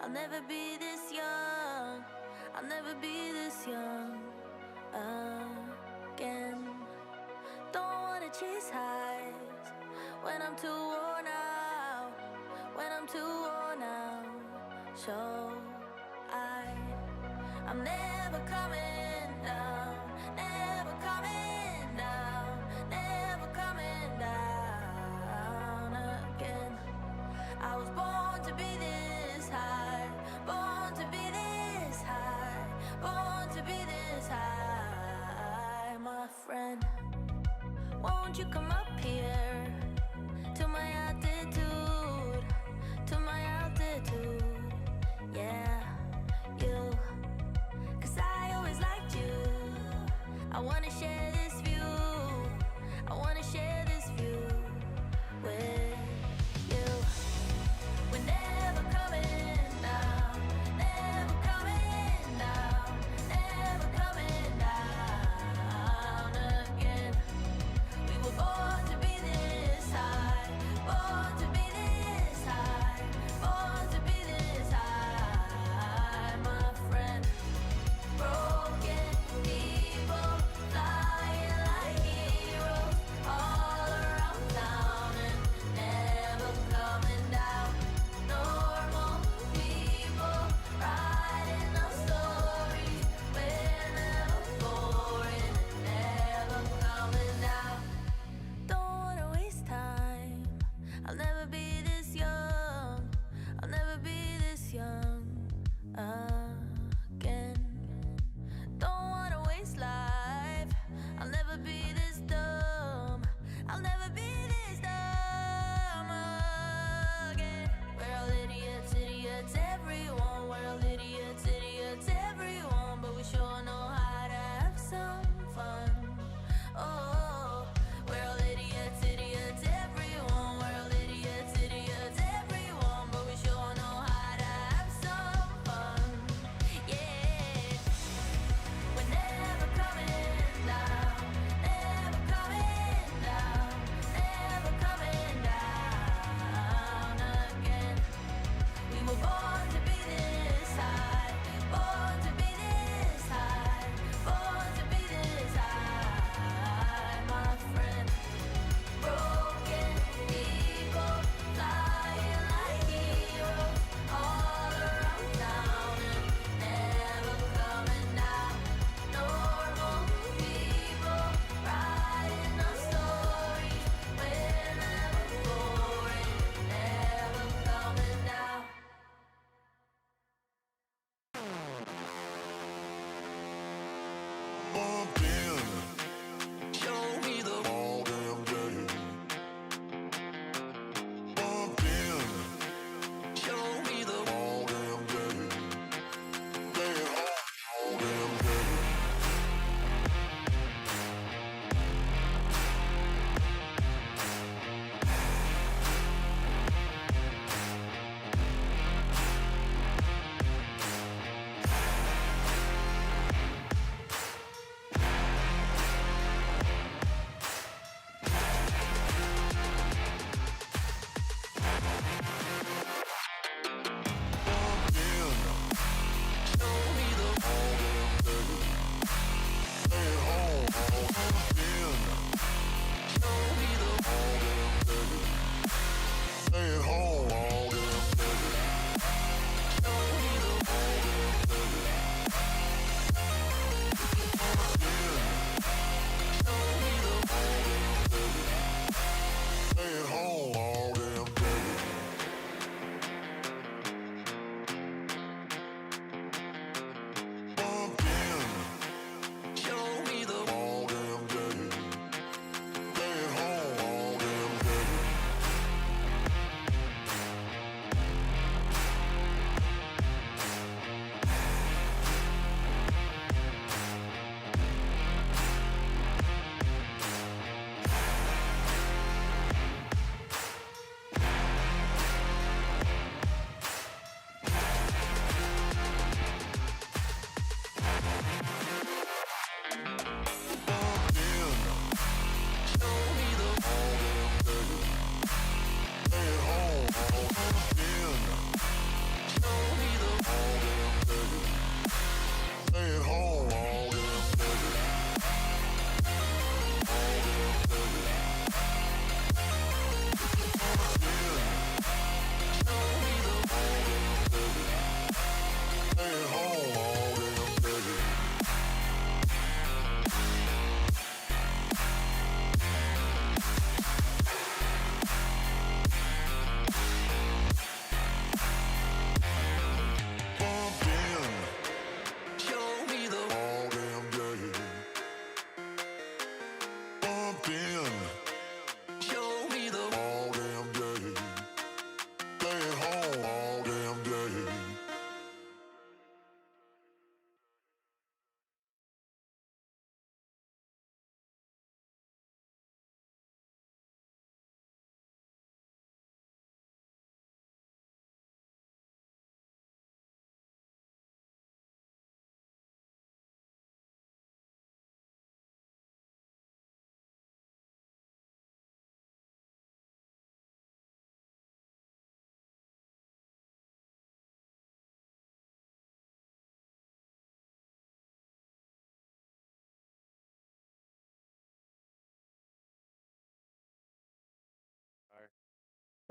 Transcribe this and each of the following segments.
I'll never be this young. I'll never be this young again. Don't wanna chase highs when I'm too worn out. When I'm too worn out. So I'm never coming down. Never coming down. Never coming down again. I was born to be this high. Born to be this high. Born to be this high, my friend. Won't you come up here to my altitude? To my altitude, yeah, you. 'Cause I always liked you. I wanna share this view. I wanna share this view with you. We're never coming down. Never coming down. Never coming down again. We were born to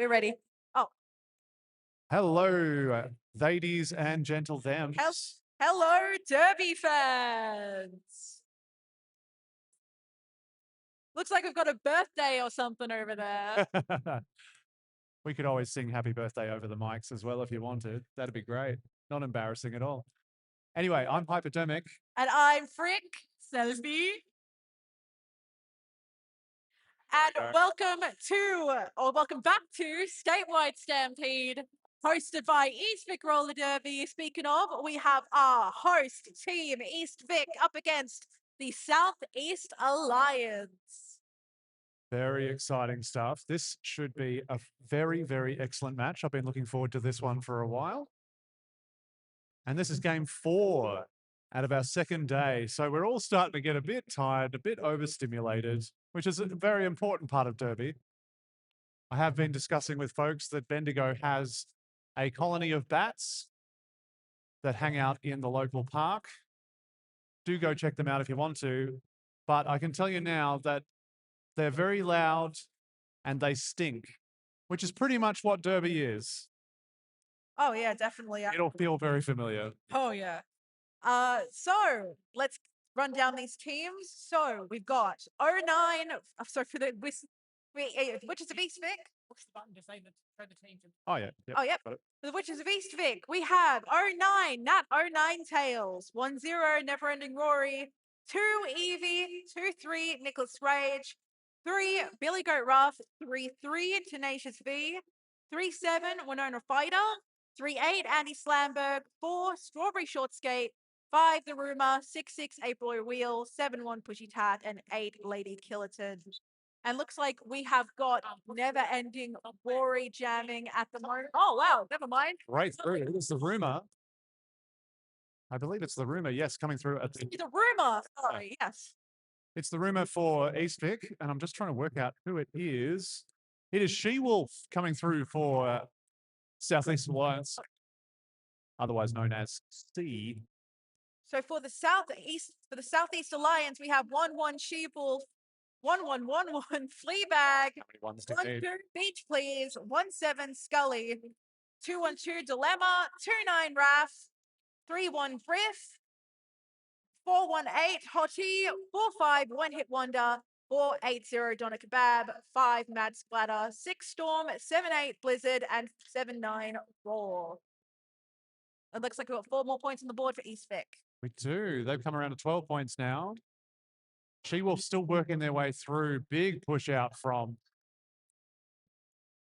We're ready. Oh. Hello, ladies and gentle thems. Hello, Derby fans. Looks like we've got a birthday or something over there. We could always sing happy birthday over the mics as well if you wanted. That'd be great. Not embarrassing at all. Anyway, I'm Hypodermic. And I'm Frick Selsby. And welcome back to Statewide Stampede, hosted by East Vic Roller Derby. Speaking of, we have our host team, East Vic, up against the Southeast Alliance. Very exciting stuff. This should be a very, very excellent match. I've been looking forward to this one for a while. And this is game 4 out of our second day. So we're all starting to get a bit tired, a bit overstimulated, which is a very important part of Derby. I have been discussing with folks that Bendigo has a colony of bats that hang out in the local park. Do go check them out if you want to. But I can tell you now that they're very loud and they stink, which is pretty much what Derby is. Oh, yeah, definitely. It'll feel very familiar. Oh, yeah. So let's run down these teams. So we've got 09. So for the Witches of East Vic. What's the button to say the team? Oh, yeah. Yep, oh, yep. For the Witches of East Vic, we have 09, Nat 09 Tails, 1-0, Never Ending Rory, 2 Evie, 2-3 Nicholas Rage, 3 Billy Goat Ruff, 3-3 Tenacious V, 3-7 Winona Fighter, 3-8 Andy Slamberg, 4 Strawberry Short Skate, 5 The Rumor, 6-6 April Wheel, 7-1 Pushy Tat, and 8 Lady Killerton. And looks like we have got Never Ending Rory jamming at the moment. Oh, wow, never mind. Right through. It's the Rumor. I believe it's the Rumor, yes, coming through at the Rumor, sorry, yes. It's the Rumor for East Vic, and I'm just trying to work out who it is. It is She-Wolf coming through for Southeast Alliance, otherwise known as C. So for the Southeast Alliance, we have 1-1 She-Wolf, 1-1-1-1 Fleabag, 1-2 Beach Please, 1-7 Scully, 2-1-2 Dilemma, 2-9 Raph, 3-1 Griff, 4-1-8 Hottie, 4-5 One Hit Wonder, 4-8-0 Donna Kebab, 5 Mad Splatter, 6 Storm, 7-8 Blizzard, and 7-9 Raw. It looks like we've got 4 more points on the board for East Vic. We do. They've come around to 12 points now. She-Wolf still working their way through. Big push out from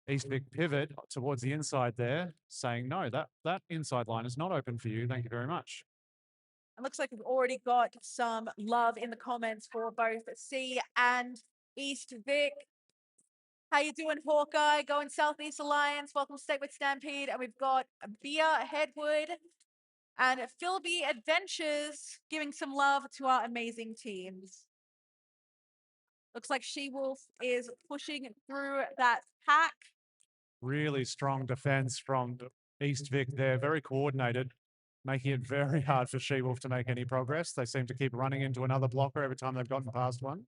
East Vic pivot towards the inside there, saying, no, that inside line is not open for you. Thank you very much. It looks like we've already got some love in the comments for both C and East Vic. How you doing, Hawkeye? Going Southeast Alliance. Welcome to Statewide Stampede. And we've got Bia Headwood and Philby Adventures giving some love to our amazing teams. Looks like She-Wolf is pushing through that pack. Really strong defense from East Vic there. Very coordinated, making it very hard for She-Wolf to make any progress. They seem to keep running into another blocker every time they've gotten past one.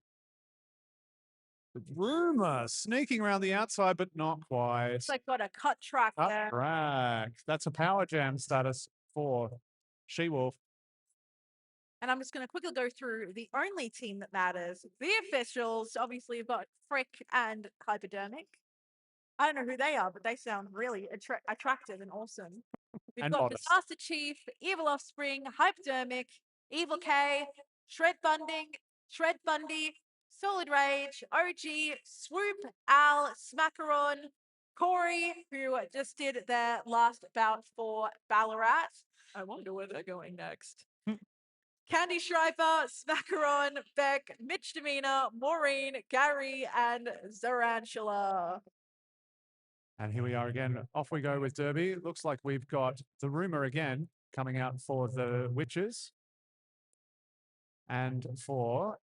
Rumor sneaking around the outside, but not quite. Looks like got a cut track there. Track. That's a power jam status for She-Wolf. And I'm just going to quickly go through the only team that matters. The officials, obviously, you've got Frick and Hypodermic. I don't know who they are, but they sound really attractive and awesome. We've got Disaster Chief, Evil Offspring, Hypodermic, Evil K, Shred Bundy, Solid Rage, OG, Swoop, Al, Smackaron, Corey, who just did their last bout for Ballarat. I wonder where they're going next. Candy Schreiber, Smackaron, Beck, Mitch Demeanor, Maureen, Gary, and Zarantula. And here we are again. Off we go with Derby. Looks like we've got the Rumor again coming out for the Witches. And for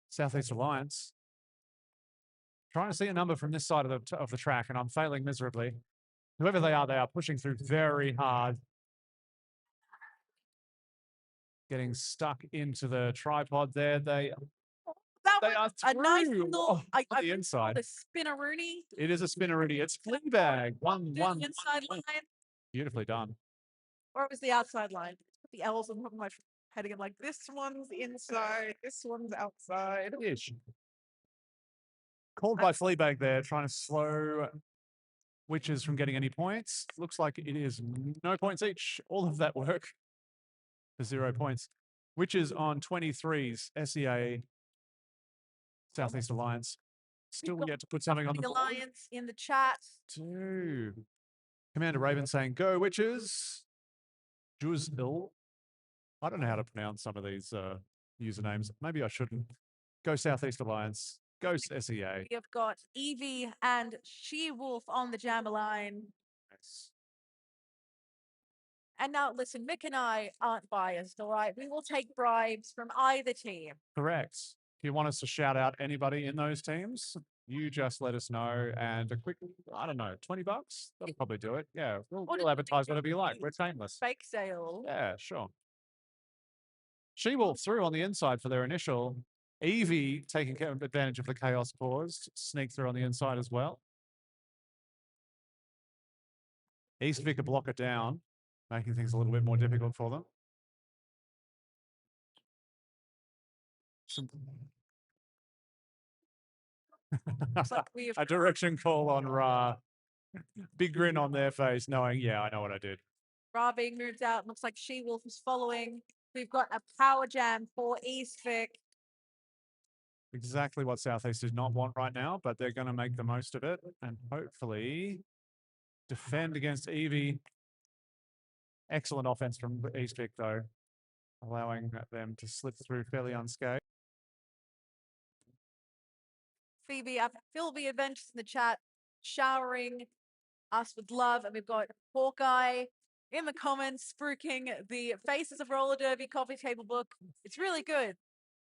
Southeast Alliance, trying to see a number from this side of the track, and I'm failing miserably. Whoever they are pushing through very hard. Getting stuck into the tripod there. That that They one. are A nice through little, on I the inside. the spinneroonie It is a spinneroonie. It's Fleabag. to the inside line, Beautifully done. or it was the outside line. Put the L's on top of my head again. Like this one's inside, this one's outside. Ish. Called by Fleabag there, trying to slow Witches from getting any points. Looks like it is no points each. All of that work for 0 points. Witches on 23s, SEA, Southeast Alliance. Still yet to put something on the The board. Alliance in the chat. Two. Commander Raven saying, go Witches. Juzil. I don't know how to pronounce some of these usernames. Maybe I shouldn't. Go Southeast Alliance. Go SEA. We have got Evie and She-Wolf on the Jammer line. Nice. And now, listen, Mick and I aren't biased, all right? We will take bribes from either team. Correct. If you want us to shout out anybody in those teams, you just let us know. And a quick, I don't know, 20 bucks? That'll probably do it. Yeah, we'll advertise whatever you like. We're shameless. Fake sale. Yeah, sure. She-Wolf through on the inside for their initial. Evie taking advantage of the chaos pause, to sneak through on the inside as well. East Vic a blocker down, making things a little bit more difficult for them. A direction call on Ra. Big grin on their face, knowing, yeah, I know what I did. Ra being moved out. Looks like She-Wolf is following. We've got a power jam for East Vic. Exactly what Southeast does not want right now, but they're going to make the most of it and hopefully defend against Evie. Excellent offense from East Vic, though, allowing them to slip through fairly unscathed. Phoebe, Philby Adventures in the chat, showering us with love. And we've got Hawkeye in the comments, spruiking the Faces of Roller Derby coffee table book. It's really good.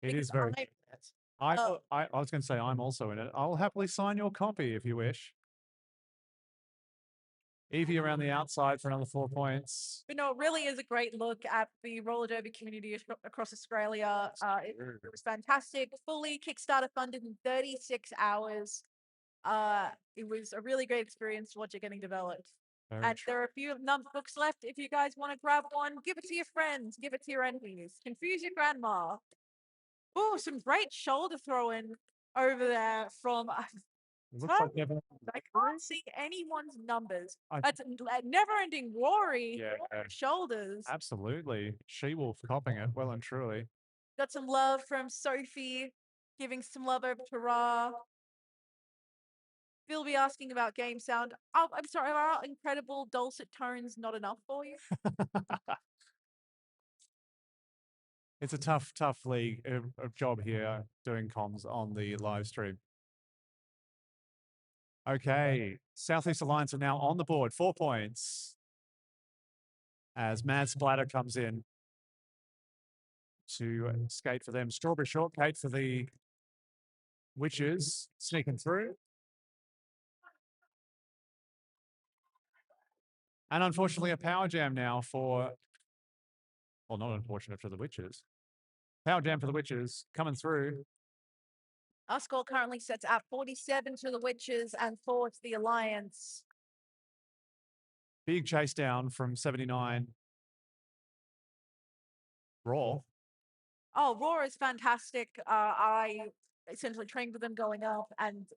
It is very good. I was going to say I'm also in it. I'll happily sign your copy if you wish. Evie around the outside for another 4 points. But no, it really is a great look at the roller derby community across Australia. It was fantastic. Fully Kickstarter funded in 36 hours. It was a really great experience to watch it getting developed. And there are a few books left. If you guys want to grab one, give it to your friends, give it to your enemies, confuse your grandma. Oh, some great shoulder throwing over there from. Looks like I can't see anyone's numbers. That's never-ending Rory shoulders. Absolutely. She-Wolf copying it well and truly. Got some love from Sophie, giving some love over to Ra. Phil be asking about game sound. Oh, I'm sorry, are our incredible dulcet tones not enough for you? It's a tough league job here doing comms on the live stream. Okay, Southeast Alliance are now on the board, 4 points. As Mad Splatter comes in to skate for them. Strawberry Shortcake for the Witches, sneaking through. And unfortunately, a power jam now for, well, not unfortunate for the Witches. Power jam for the Witches coming through. Our score currently sets at 47 to the Witches and 4 to the Alliance. Big chase down from 79. Raw. Oh, Raw is fantastic. I essentially trained with them going up, and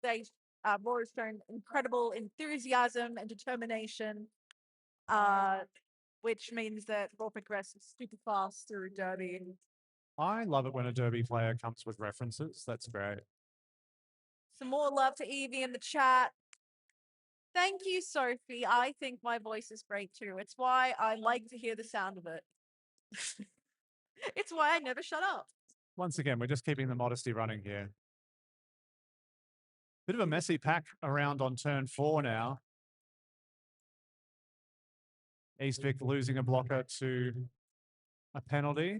Raw has shown incredible enthusiasm and determination, which means that Raw progresses super fast through Derby. I love it when a Derby player comes with references. That's great. Some more love to Evie in the chat. Thank you, Sophie. I think my voice is great too. It's why I like to hear the sound of it. It's why I never shut up. Once again, we're just keeping the modesty running here. Bit of a messy pack around on turn 4 now. East Vic losing a blocker to a penalty.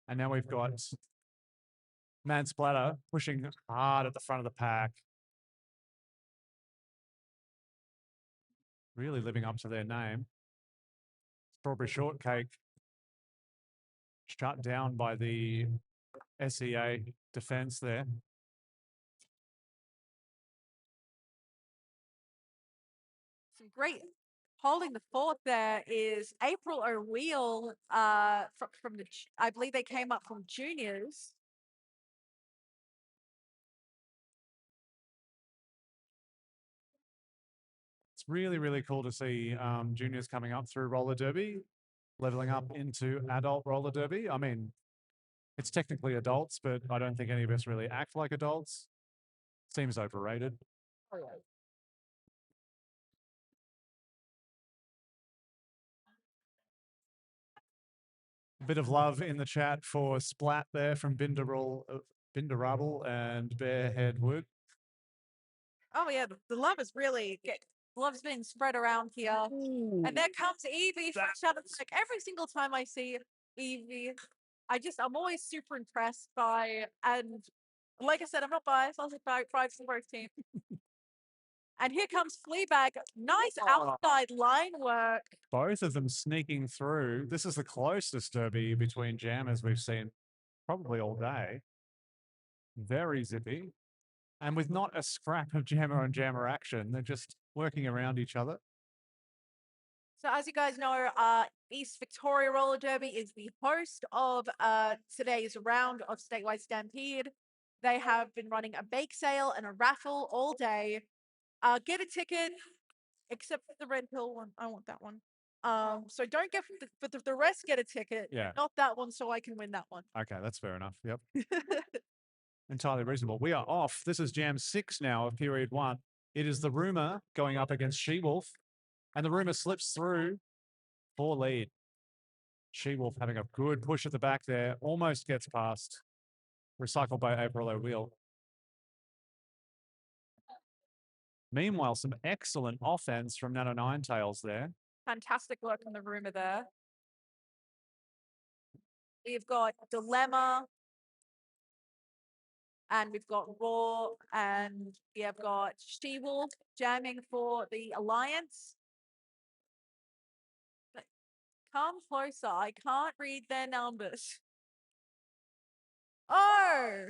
And now we've got Mad Splatter pushing hard at the front of the pack. Really living up to their name. Strawberry Shortcake Shut down by the SEA defense there. Some great holding the fort there is April O'Wheel from the I believe they came up from juniors. It's really, really cool to see juniors coming up through roller derby, leveling up into adult roller derby. I mean, it's technically adults, but I don't think any of us really act like adults. Seems overrated. Oh, Bit of love in the chat for Splat there from Binderable and Bearhead Wood. Oh yeah, the love is really love's being spread around here. Ooh, And there comes Evie from Shadow. Like every single time I see Evie, I'm always super impressed by, and like I said, I'm not biased. I'll say five for both teams. And here comes Fleabag. Nice outside line work. both of them sneaking through. This is the closest derby between jammers we've seen probably all day. Very zippy. And with not a scrap of jammer on jammer action, they're just working around each other. So as you guys know, East Victoria Roller Derby is the host of today's round of Statewide Stampede. They have been running a bake sale and a raffle all day. Get a ticket, except for the Red Hill one. I want that one. So don't get for the rest. Get a ticket. Yeah. Not that one, so I can win that one. Okay, that's fair enough. Yep. Entirely reasonable. We are off. This is Jam 6 now of period 1. It is the Rumor going up against She-Wolf, and the Rumor slips through for lead. She-Wolf having a good push at the back there, almost gets past. Recycled by April O'Wheel. Meanwhile, some excellent offense from Nano Nine Tails there. Fantastic work on the Rumor there. We've got Dilemma. And we've got Raw, and we have got She-Wolf jamming for the Alliance. But come closer. I can't read their numbers. Oh!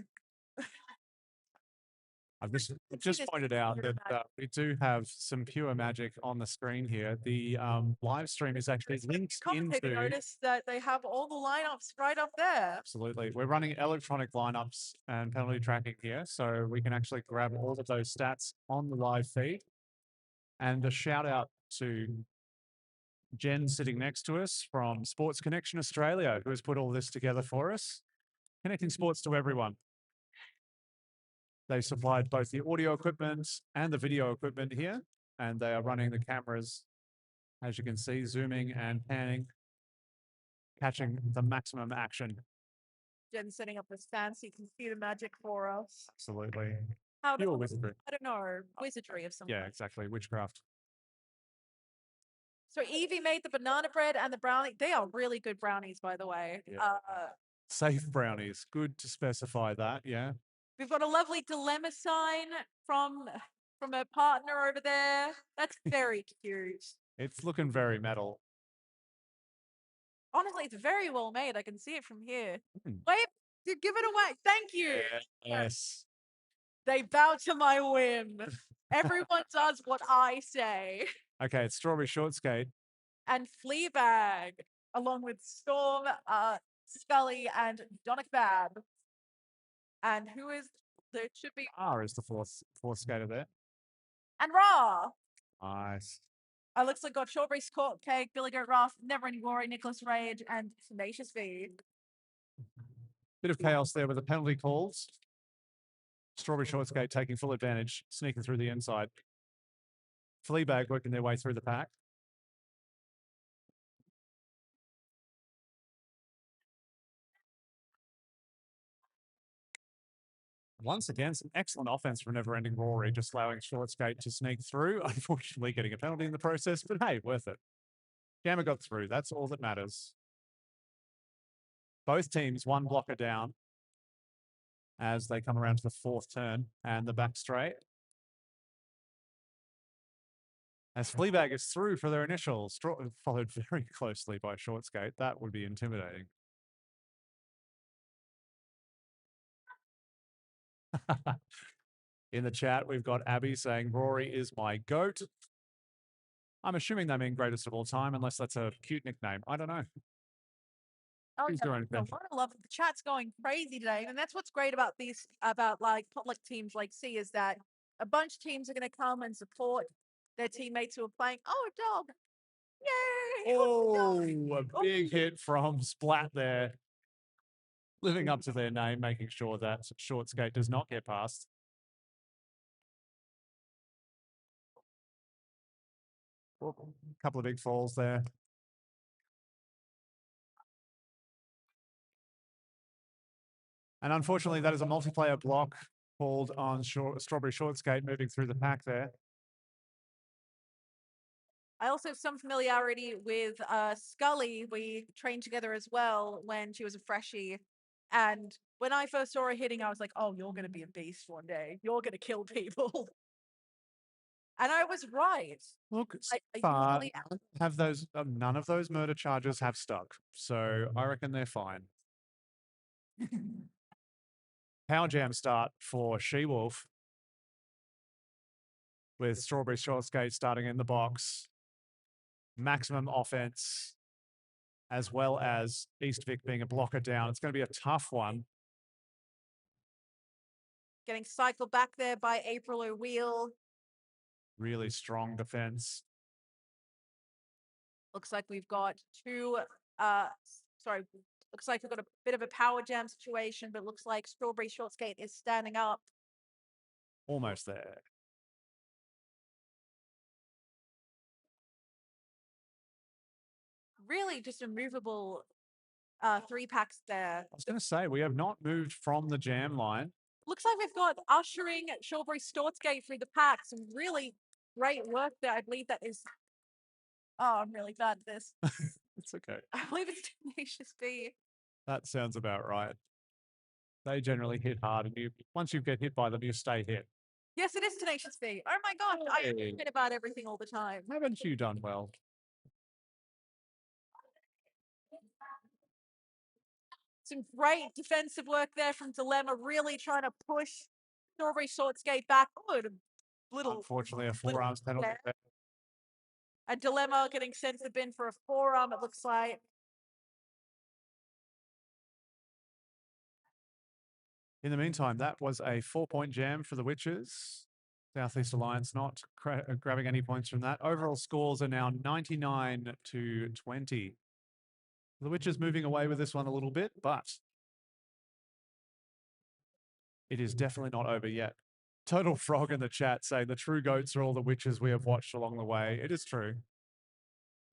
I've just pointed out that we do have some pure magic on the screen here. The live stream is actually linked into. Notice that they have all the lineups right up there. Absolutely. We're running electronic lineups and penalty tracking here, so we can actually grab all of those stats on the live feed. And a shout out to Jen sitting next to us from Sports Connection Australia, who has put all this together for us, connecting sports to everyone. They supplied both the audio equipment and the video equipment here, and they are running the cameras, as you can see, zooming and panning, catching the maximum action. Jen setting up the stand so you can see the magic for us. Absolutely. Pure wizardry. I don't know, wizardry of some Yeah, kind. exactly. Witchcraft. So Evie made the banana bread and the brownie. They are really good brownies, by the way. Yeah. Safe brownies. Good to specify that, yeah. We've got a lovely dilemma sign from her partner over there. That's very cute. It's looking very metal. Honestly, it's very well made. I can see it from here. Mm. Wait, give it away. Thank you. Yes. They bow to my whim. Everyone does what I say. Okay, it's Strawberry Short Skate. And Fleabag, along with Storm, Scully, and Donna Kebab. And who is there? Should be Is the fourth skater there. and Raw. Nice. Looks like got Strawberry Court Cake, Billy Goat Ruff, Never Any Glory, Nicholas Rage, and Tenacious V. Bit of chaos there with the penalty calls. Strawberry Short Skate taking full advantage, sneaking through the inside. Fleabag working their way through the pack. Once again, some excellent offense from Never Ending Rory, just allowing Short Skate to sneak through. Unfortunately, getting a penalty in the process, but hey, worth it. Jammer got through. That's all that matters. Both teams one blocker down as they come around to the fourth turn and the back straight. As Fleabag is through for their initial, followed very closely by Short Skate. That would be intimidating. In the chat, we've got Abby saying Rory is my goat. I'm assuming they mean greatest of all time, unless that's a cute nickname. I don't know. Oh, Please yeah, do a anything. lot of love. The chat's going crazy today, and that's what's great about these, about like potluck teams like C, is that a bunch of teams are going to come and support their teammates who are playing. Oh, a dog! Yay! Oh, a big hit from Splat there. Living up to their name, making sure that short skate does not get past. A couple of big falls there. And unfortunately, that is a multiplayer block called on Strawberry Short Skate moving through the pack there. I also have some familiarity with Scully. We trained together as well when she was a freshie. And when I first saw her hitting, I was like, oh, you're going to be a beast one day. You're going to kill people. And I was right. Look, I far, usually have those none of those murder charges have stuck, so I reckon they're fine. Power jam start for She-Wolf with Strawberry Short Skate starting in the box. Maximum offense, as well as East Vic being a blocker down. It's going to be a tough one. getting cycled back there by April O'Wheel. Really strong defense. Looks like we've got looks like we've got a bit of a power jam situation, but looks like Strawberry Short Skate is standing up. Almost there. Really just a movable 3-packs there. I was going to say, we have not moved from the jam line. Looks like we've got ushering Strawberry Short Skate through the pack. Some really great work there. I believe that is. Oh, I'm really bad at this. It's okay. I believe it's Tenacious B. That sounds about right. They generally hit hard, and once you get hit by them, you stay hit. Yes, it is Tenacious B. Oh my gosh, I Hey. forget about everything all the time. Haven't you done well? Some great defensive work there from Dilemma, really trying to push Strawberry Short Skate back. Oh, a little. Unfortunately, a forearms penalty there. A Dilemma getting sent to the bin for a forearm, it looks like. In the meantime, that was a 4-point jam for the Witches. Southeast Alliance not grabbing any points from that. Overall scores are now 99 to 20. The Witches moving away with this one a little bit, but it is definitely not over yet. Total Frog in the chat saying the true goats are all the witches we have watched along the way. It is true.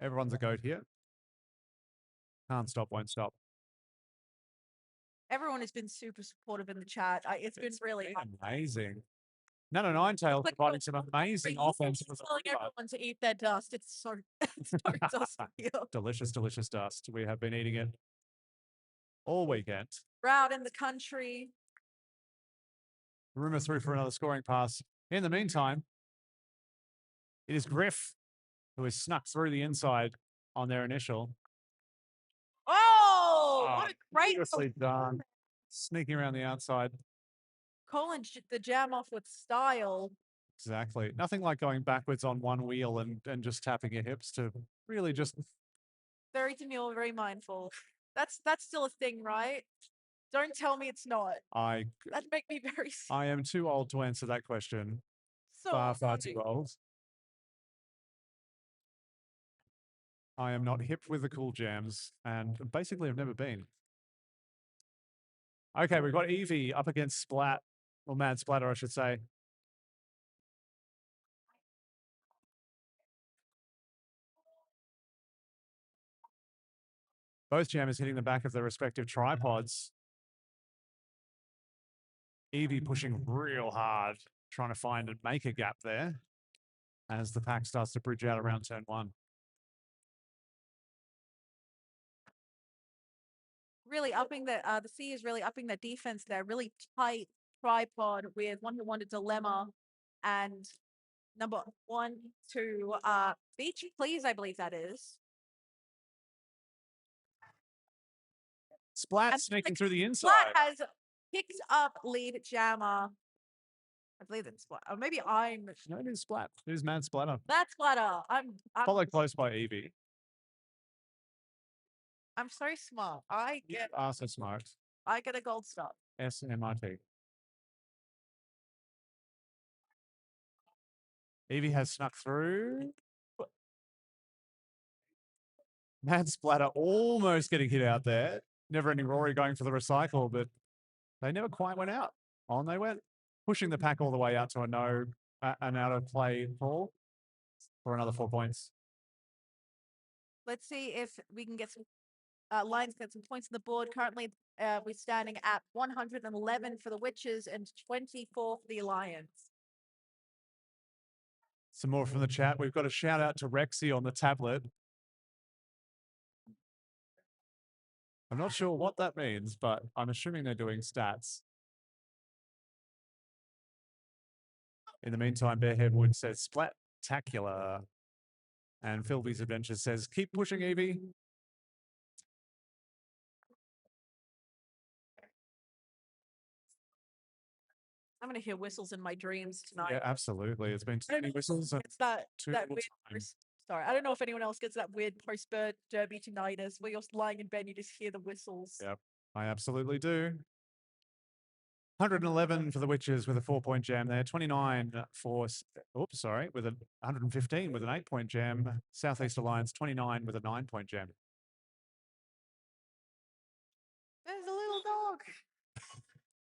Everyone's a goat here. Can't stop, won't stop. Everyone has been super supportive in the chat. It's been really amazing. No, Nine Tails providing some amazing offense. Telling everyone to eat their dust. It's so, so dusty here. Delicious, delicious dust. We have been eating it all weekend. Route in the country. Rumor through for another scoring pass. In the meantime, it is Griff who has snuck through the inside on their initial. Oh, what a great beautifully done. Sneaking around the outside. Calling the jam off with style. Exactly. Nothing like going backwards on one wheel and just tapping your hips to really just. Very demure, very mindful. That's still a thing, right? Don't tell me it's not. That'd make me very. I am too old to answer that question. So far too old. I am not hip with the cool jams, and basically I've never been. Okay, we've got Evie up against Splat, or Mad Splatter, I should say. Both jammers hitting the back of their respective tripods. Evie pushing real hard, trying to find and make a gap there as the pack starts to bridge out around turn 1. Really upping the C is really upping the defense there. Really tight tripod with 1-to-1 dilemma and number 1 to Beach Please, I believe that is. Splat sneaking through the inside. Splat has picked up lead jammer I believe it's Splat. Or maybe I'm. No, it is Splat. It is Mad Splatter. That's Splatter. I'm Followed close by Evie. I'm so smart. You are so smart. I get a gold star. SMRT. Evie has snuck through. Mad Splatter almost getting hit out there. Never ending Rory going for the recycle, but they never quite went out. On they went, pushing the pack all the way out to an out of play call for another 4 points. Let's see if we can get some Lions get some points on the board. Currently, we're standing at 111 for the Witches and 24 for the Alliance. Some more from the chat. We've got a shout out to Rexy on the tablet. I'm not sure what that means, but I'm assuming they're doing stats. In the meantime, Bearhead Wood says splat-tacular. And Philby's Adventure says, keep pushing, Evie. I'm going to hear whistles in my dreams tonight. Yeah, absolutely. It's been too many whistles. It's that weird. Times. Sorry, I don't know if anyone else gets that weird post-bird derby tinnitus where you're lying in bed, you just hear the whistles. Yep, I absolutely do. 111 for the Witches with a 4-point jam there. 29 for, with a 115 with an 8-point jam. Southeast Alliance 29 with a 9-point jam. There's a little dog.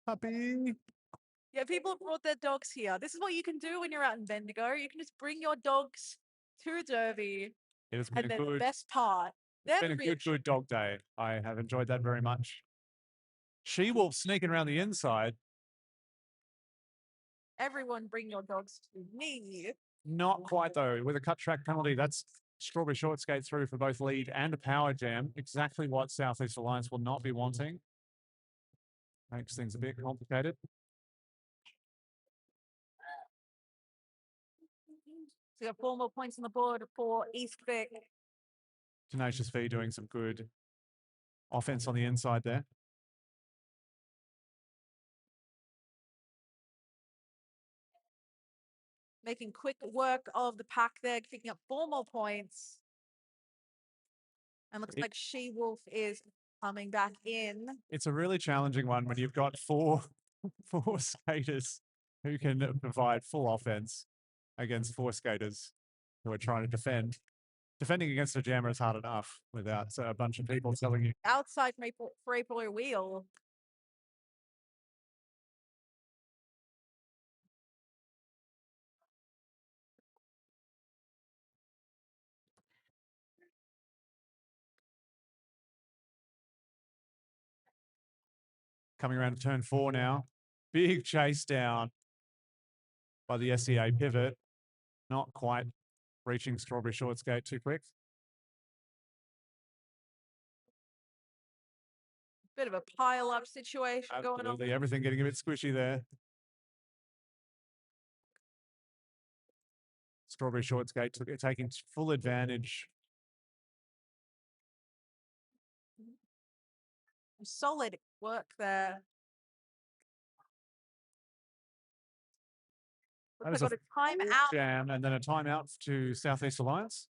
Puppy. Yeah, people have brought their dogs here. This is what you can do when you're out in Bendigo. You can just bring your dogs to Derby. It has been and then the best part. It's been a good dog day. I have enjoyed that very much. She-Wolf sneaking around the inside. Everyone bring your dogs to me. Not quite though. With a cut track penalty, that's Strawberry Short Skate through for both lead and a power jam. Exactly what Southeast Alliance will not be wanting. Makes things a bit complicated. So we have 4 more points on the board for East Vic. Tenacious V doing some good offense on the inside there. Making quick work of the pack there, picking up 4 more points. And looks like She-Wolf is coming back in. It's a really challenging one when you've got four skaters who can provide full offense against 4 skaters who are trying to defend. Defending against a jammer is hard enough without a bunch of people telling you. Outside for April wheel. Coming around to turn 4 now. Big chase down by the SEA pivot. Not quite reaching Strawberry Short Skate too quick. Bit of a pile-up situation going on. Everything getting a bit squishy there. Strawberry Short Skate taking full advantage. Solid work there. Looks like got a timeout. Jam and then a timeout to Southeast Alliance.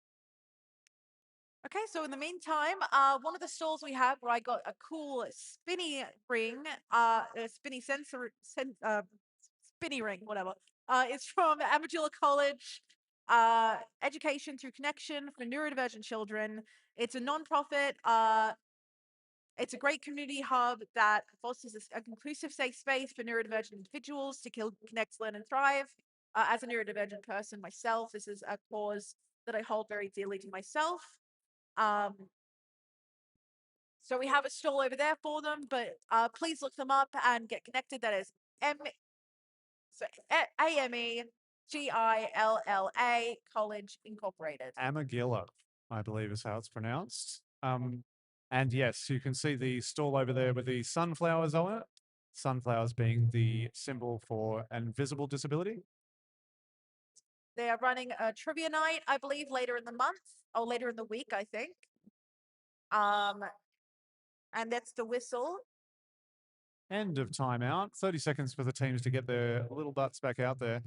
Okay, so in the meantime, one of the stalls we have where I got a cool spinny ring, a spinny spinny ring, whatever. It's from Amadula College, Education Through Connection for Neurodivergent Children. It's a non-profit. It's a great community hub that fosters a inclusive safe space for neurodivergent individuals to connect, learn, and thrive. As a neurodivergent person myself, this is a cause that I hold very dearly to myself. So we have a stall over there for them, but please look them up and get connected. That is AMEGILLA College Incorporated. Amagilla, I believe is how it's pronounced. And yes, you can see the stall over there with the sunflowers on it. Sunflowers being the symbol for an invisible disability. They are running a trivia night, I believe, later in the month or later in the week, I think. And that's the whistle. End of timeout. 30 seconds for the teams to get their little butts back out there.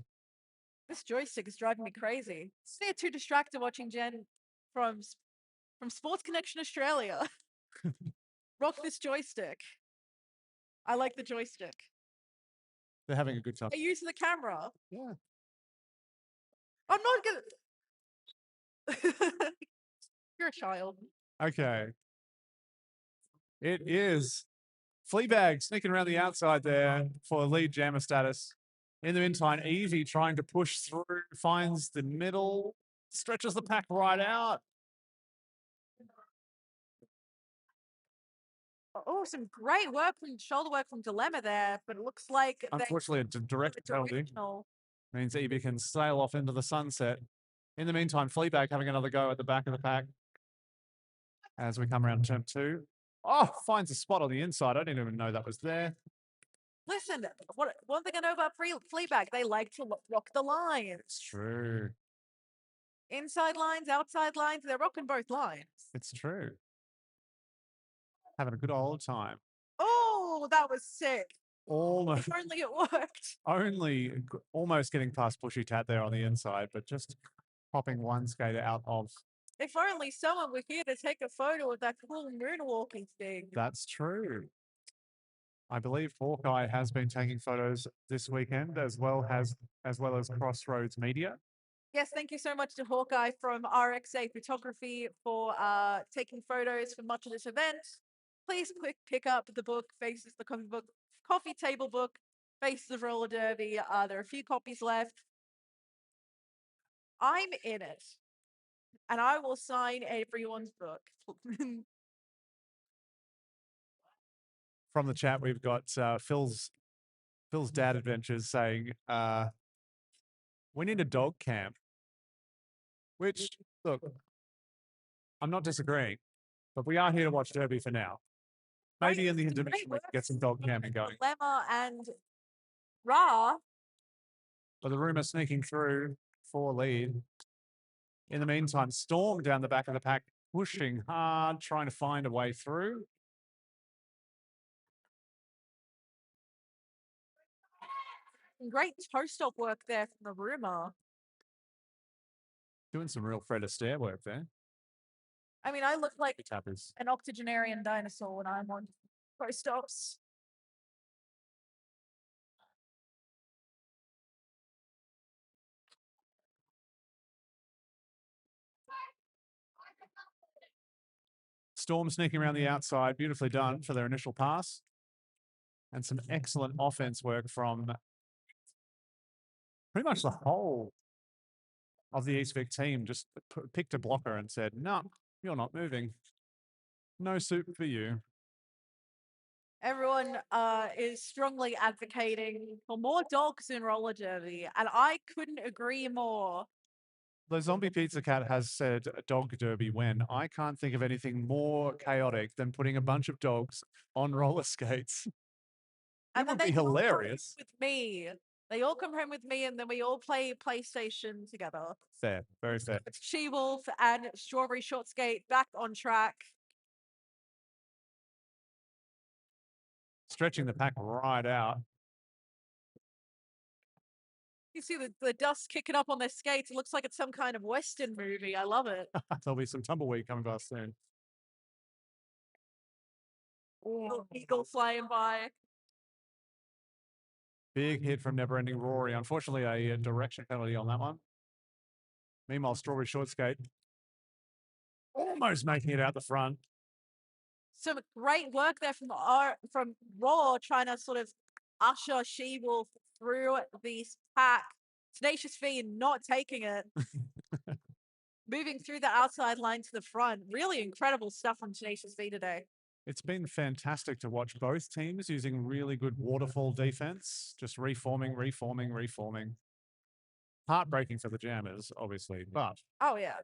This joystick is driving me crazy. They're too distracted watching Jen from Sports Connection Australia. Rock this joystick. I like the joystick. They're having a good time. They use the camera. Yeah. I'm not gonna. You're a child. Okay. It is Fleabag sneaking around the outside there for lead jammer status. In the meantime, Evie trying to push through, finds the middle, stretches the pack right out. Oh, some great work from shoulder work from Dilemma there, but it looks like Unfortunately, a direct penalty directional. means Evie can sail off into the sunset. In the meantime, Fleabag having another go at the back of the pack as we come around to turn 2. Oh, finds a spot on the inside. I didn't even know that was there. Listen, one thing I know about Fleabag, they like to rock the lines. It's true. Inside lines, outside lines, they're rocking both lines. It's true. Having a good old time. Oh, that was sick. Almost. If only it worked. Only almost getting past Pushy Tat there on the inside, but just popping one skater out of. If only someone were here to take a photo of that cool moonwalking thing. That's true. I believe Hawkeye has been taking photos this weekend as well as Crossroads Media. Yes, thank you so much to Hawkeye from RXA Photography for taking photos for much of this event. Please pick up the book, Faces the Coffee Table book, Faces of Roller Derby. There are a few copies left. I'm in it, and I will sign everyone's book. From the chat, we've got Phil's dad adventures saying, we need a dog camp. Which, look, I'm not disagreeing, but we are here to watch Derby for now. Maybe in the intermission we can get some dog camping going. Lemma and Ra. But the rumor sneaking through for lead. In the meantime, Storm down the back of the pack, pushing hard, trying to find a way through. Great toe-stop work there from the rumor. Doing some real Fred Astaire work there. I mean, I look like Tappers. an octogenarian dinosaur when I'm on toe-stops. Storm sneaking around the outside, beautifully done for their initial pass. And some excellent offense work from pretty much the whole of the East Vic team. Just picked a blocker and said, no, you're not moving. No soup for you. Everyone is strongly advocating for more dogs in roller derby, and I couldn't agree more. The Zombie Pizza Cat has said dog derby when. I can't think of anything more chaotic than putting a bunch of dogs on roller skates. It would be hilarious. With me. They all come home with me, and then we all play PlayStation together. Fair, very fair. It's She-Wolf and Strawberry Short Skate back on track. Stretching the pack right out. You see the dust kicking up on their skates. It looks like it's some kind of Western movie. I love it. There'll be some tumbleweed coming by soon. Eagle flying by. Big hit from Never Ending Rory. Unfortunately, a direction penalty on that one. Meanwhile, Strawberry Short Skate almost making it out the front. Some great work there from Raw, trying to sort of usher She-Wolf through the pack. Tenacious V not taking it. Moving through the outside line to the front. Really incredible stuff from Tenacious V today. It's been fantastic to watch both teams using really good waterfall defense, just reforming. Heartbreaking for the Jammers, obviously, but oh yeah,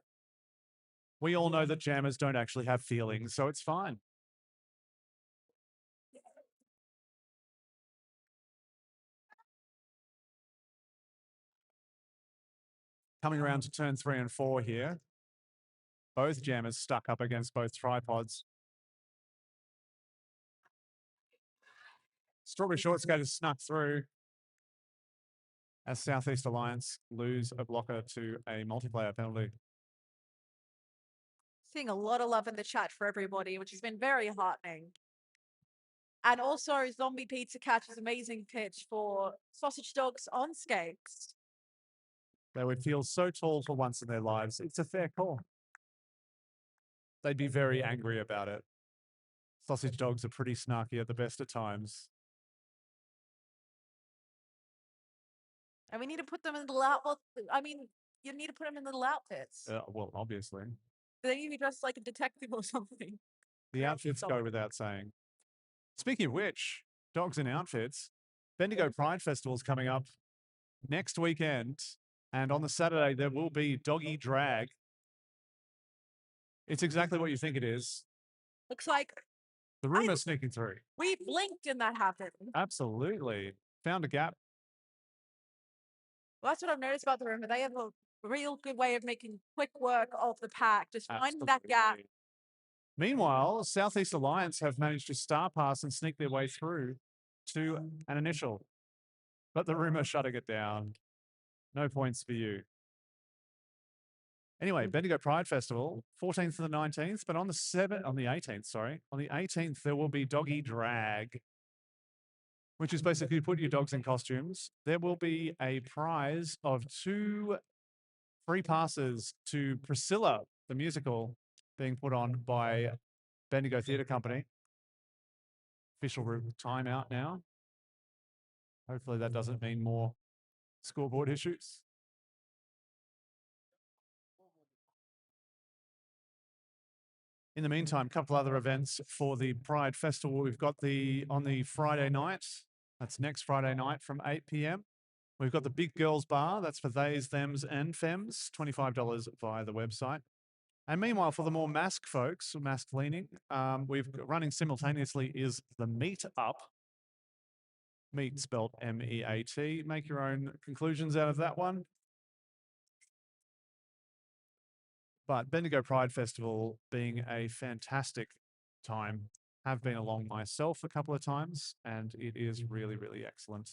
we all know that Jammers don't actually have feelings, so it's fine. Coming around to turn 3 and 4 here. Both Jammers stuck up against both tripods. Strawberry Short Skaters snuck through as Southeast Alliance lose a blocker to a multiplayer penalty. Seeing a lot of love in the chat for everybody, which has been very heartening. And also, Zombie Pizza catches amazing pitch for sausage dogs on skates. They would feel so tall for once in their lives. It's a fair call. They'd be very angry about it. Sausage dogs are pretty snarky at the best of times. And we need to put them in little outfits. I mean, you need to put them in little outfits. Well, obviously. They need to be dressed like a detective or something. The outfits go without saying. Speaking of which, dogs in outfits, Bendigo Pride Festival is coming up next weekend. And on the Saturday, there will be doggy drag. It's exactly what you think it is. Looks like The rumor sneaking through. we blinked and that happened. Absolutely. Found a gap. Well, that's what I've noticed about the rumor. They have a real good way of making quick work of the pack, just finding that gap. Absolutely. Meanwhile, Southeast Alliance have managed to star pass and sneak their way through to an initial. But the rumor shutting it down. No points for you. Anyway, Bendigo Pride Festival, 14th to the 19th, but on the 18th, sorry. On the 18th, there will be doggy drag, which is basically put your dogs in costumes. There will be a prize of 2 free passes to Priscilla, the musical, being put on by Bendigo Theatre Company. Official timeout now. Hopefully that doesn't mean more scoreboard issues. In the meantime, a couple other events for the Pride Festival. We've got on the Friday night, that's next Friday night from 8 p.m. We've got the Big Girls Bar, that's for theys, thems, and fems, $25 via the website. And meanwhile, for the more mask folks, mask leaning, we've running simultaneously is the Meet Up. Meet spelled M-E-A-T. Make your own conclusions out of that one. But Bendigo Pride Festival being a fantastic time. Have been along myself a couple of times, and it is really, really excellent.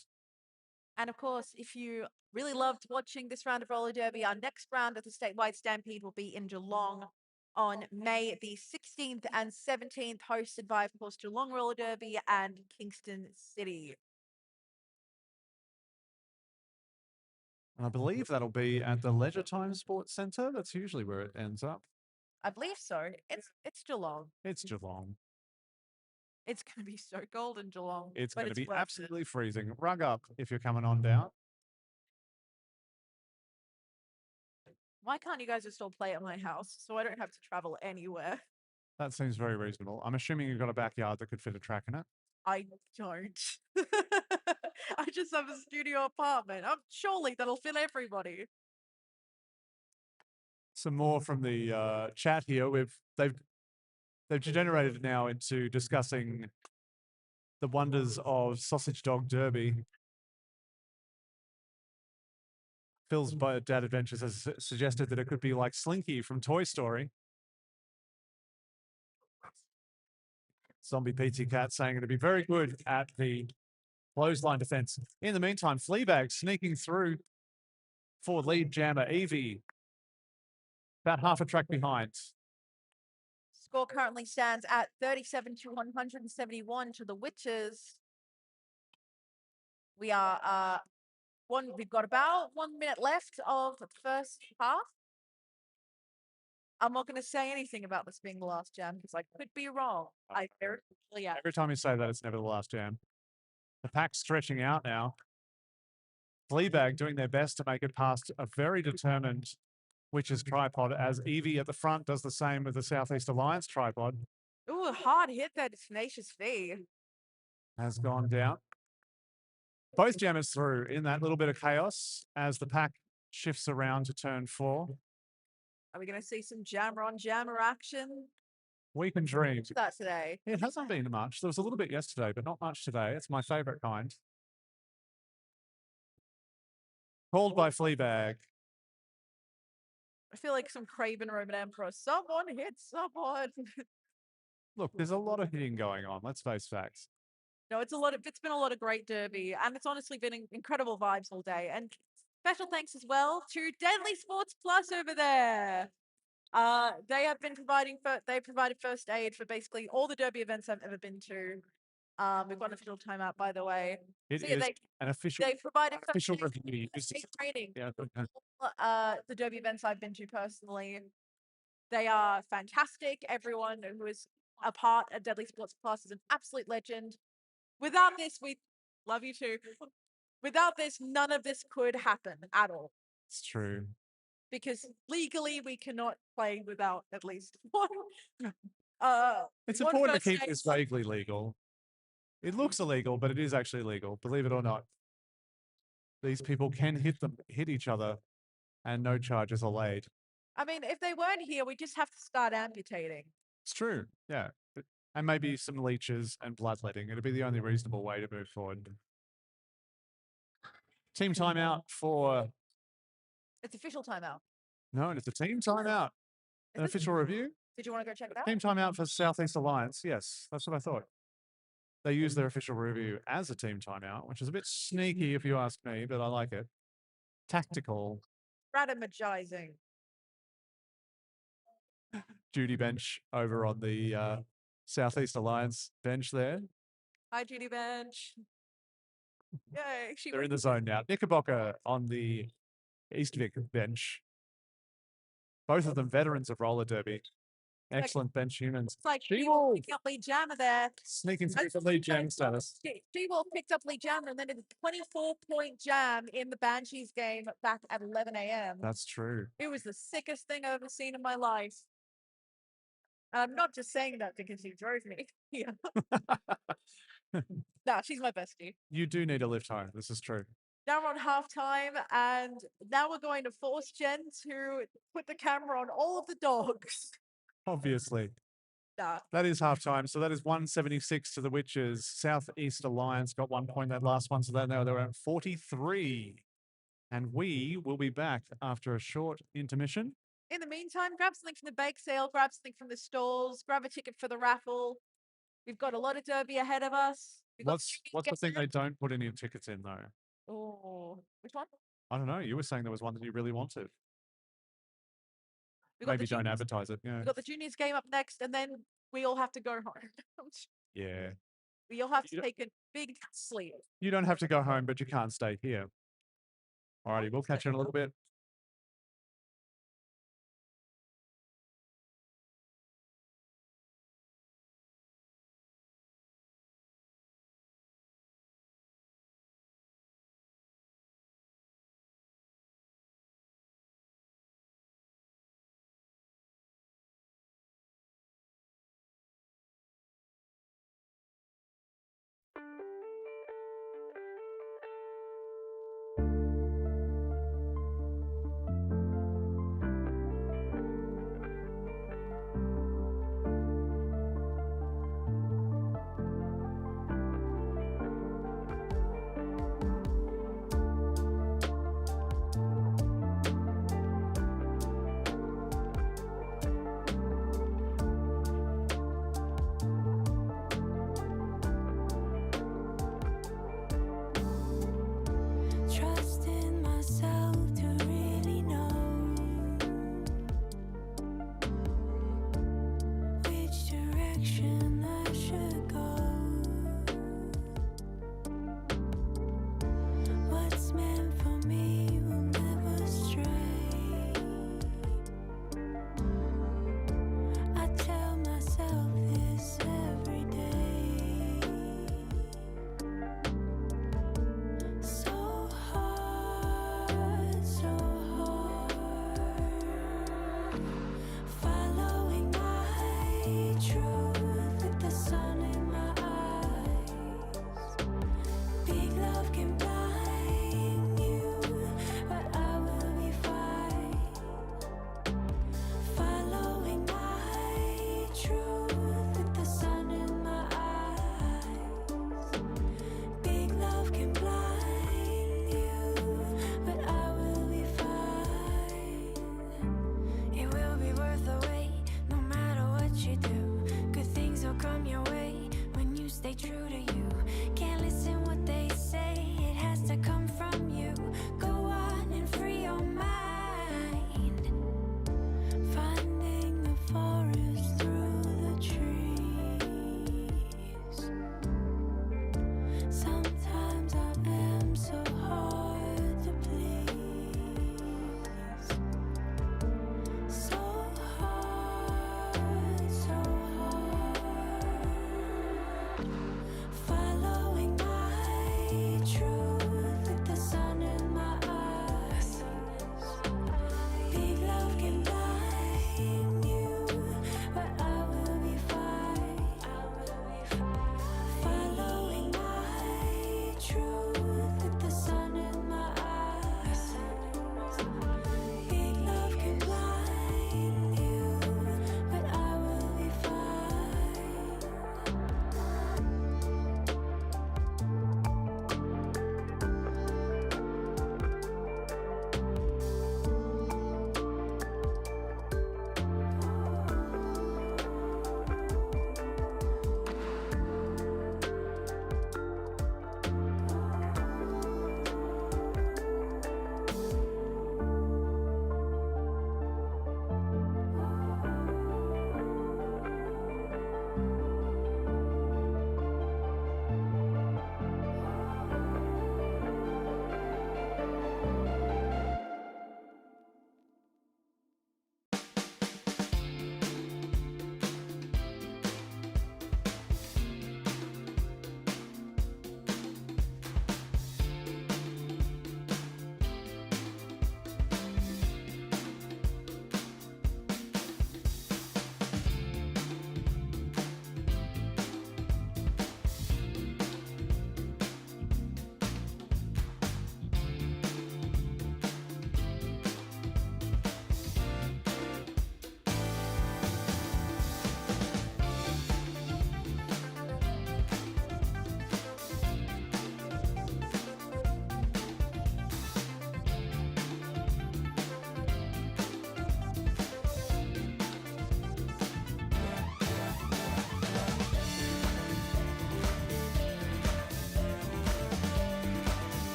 And of course, if you really loved watching this round of roller derby, our next round of the Statewide Stampede will be in Geelong on May the 16th and 17th, hosted by, of course, Geelong Roller Derby and Kingston City. And I believe that'll be at the Leisure Time Sports Centre. That's usually where it ends up. I believe so. It's Geelong. It's Geelong. It's going to be so cold in Geelong. It's going to be worth it. absolutely freezing. Rug up if you're coming on down. Why can't you guys just all play at my house so I don't have to travel anywhere? That seems very reasonable. I'm assuming you've got a backyard that could fit a track in it. I don't. I just have a studio apartment. Surely that'll fit everybody. Some more from the chat here. They've degenerated now into discussing the wonders of Sausage Dog Derby. Phil's Dad Adventures has suggested that it could be like Slinky from Toy Story. Zombie Pizza Cat saying it'd be very good at the clothesline defense. In the meantime, Fleabag sneaking through for lead jammer Evie. About half a track behind. Score currently stands at 37 to 171 to the Witches. We are we've got about 1 minute left of the first half. I'm not going to say anything about this being the last jam because I could be wrong. Every time you say that, it's never the last jam. The pack's stretching out now. Fleabag doing their best to make it past a very determined Witches tripod, as Evie at the front does the same with the Southeast Alliance tripod. Ooh, a hard hit there to Tenacious V. Has gone down. Both jammers through in that little bit of chaos as the pack shifts around to turn 4. Are we going to see some jammer on jammer action? We can dream. That today. It hasn't been much. There was a little bit yesterday, but not much today. It's my favorite kind. Called by Fleabag. I feel like some Craven Roman Emperor. Someone hit someone. Look, there's a lot of hitting going on. Let's face facts. No, it's been a lot of great derby, and it's honestly been incredible vibes all day. And special thanks as well to Deadly Sports Plus over there. They have been they provided first aid for basically all the derby events I've ever been to. We've got an official timeout, by the way. It So yeah, is an official they provided first official aid review. training. Yeah, okay. The derby events I've been to personally, they are fantastic. Everyone who is a part of Deadly Sports Plus is an absolute legend. Without this, we love you too. Without this, none of this could happen at all. It's true. Because legally, we cannot play without at least one. It's one important to first keep aid. this vaguely legal. It looks illegal, but it is actually legal, believe it or not. These people can hit each other, and no charges are laid. I mean, if they weren't here, we just have to start amputating. It's true, yeah. And maybe some leeches and bloodletting. It'd be the only reasonable way to move forward. Team timeout for... It's official timeout. No, it's a team timeout. An Is it? official review. Did you want to go check it out? Team timeout for Southeast Alliance. Yes, that's what I thought. They use their official review as a team timeout, which is a bit sneaky if you ask me, but I like it. Tactical. Strategizing. Duty bench over on the Southeast Alliance bench there. Hi, Judy Bench. Yay. They're in the zone now. Knickerbocker on the East Vic bench. Both of them veterans of roller derby. Excellent bench humans. It's like She-Wolf picked up lead jammer there. sneaking through for lead jam status. She-Wolf picked up lead jammer and then did a 24-point jam in the Banshees game back at 11 a.m. That's true. It was the sickest thing I've ever seen in my life. And I'm not just saying that because she drove me. Yeah. Nah, she's my bestie. You do need a lift home. This is true. Now we're on halftime, and now we're going to force Jen to put the camera on all of the dogs. Obviously. Nah. That is halftime. So that is 176 to the Witches. Southeast Alliance got 1 point that last one. So that now they're at 43. And we will be back after a short intermission. In the meantime, grab something from the bake sale, grab something from the stalls, grab a ticket for the raffle. We've got a lot of derby ahead of us. What's the thing they don't put any tickets in though? Oh, which one? I don't know. You were saying there was one that you really wanted. We've got Maybe the don't juniors- advertise it. Yeah. We've got the juniors game up next, and then we all have to go home. Yeah. We all have to You don't- take a big sleep. You don't have to go home, but you can't stay here. Alrighty, we'll catch you in a little bit. Trust in myself to really know which direction I should go. What's meant for me will never stray. I tell myself this every day. So hard, so hard. Following my truth.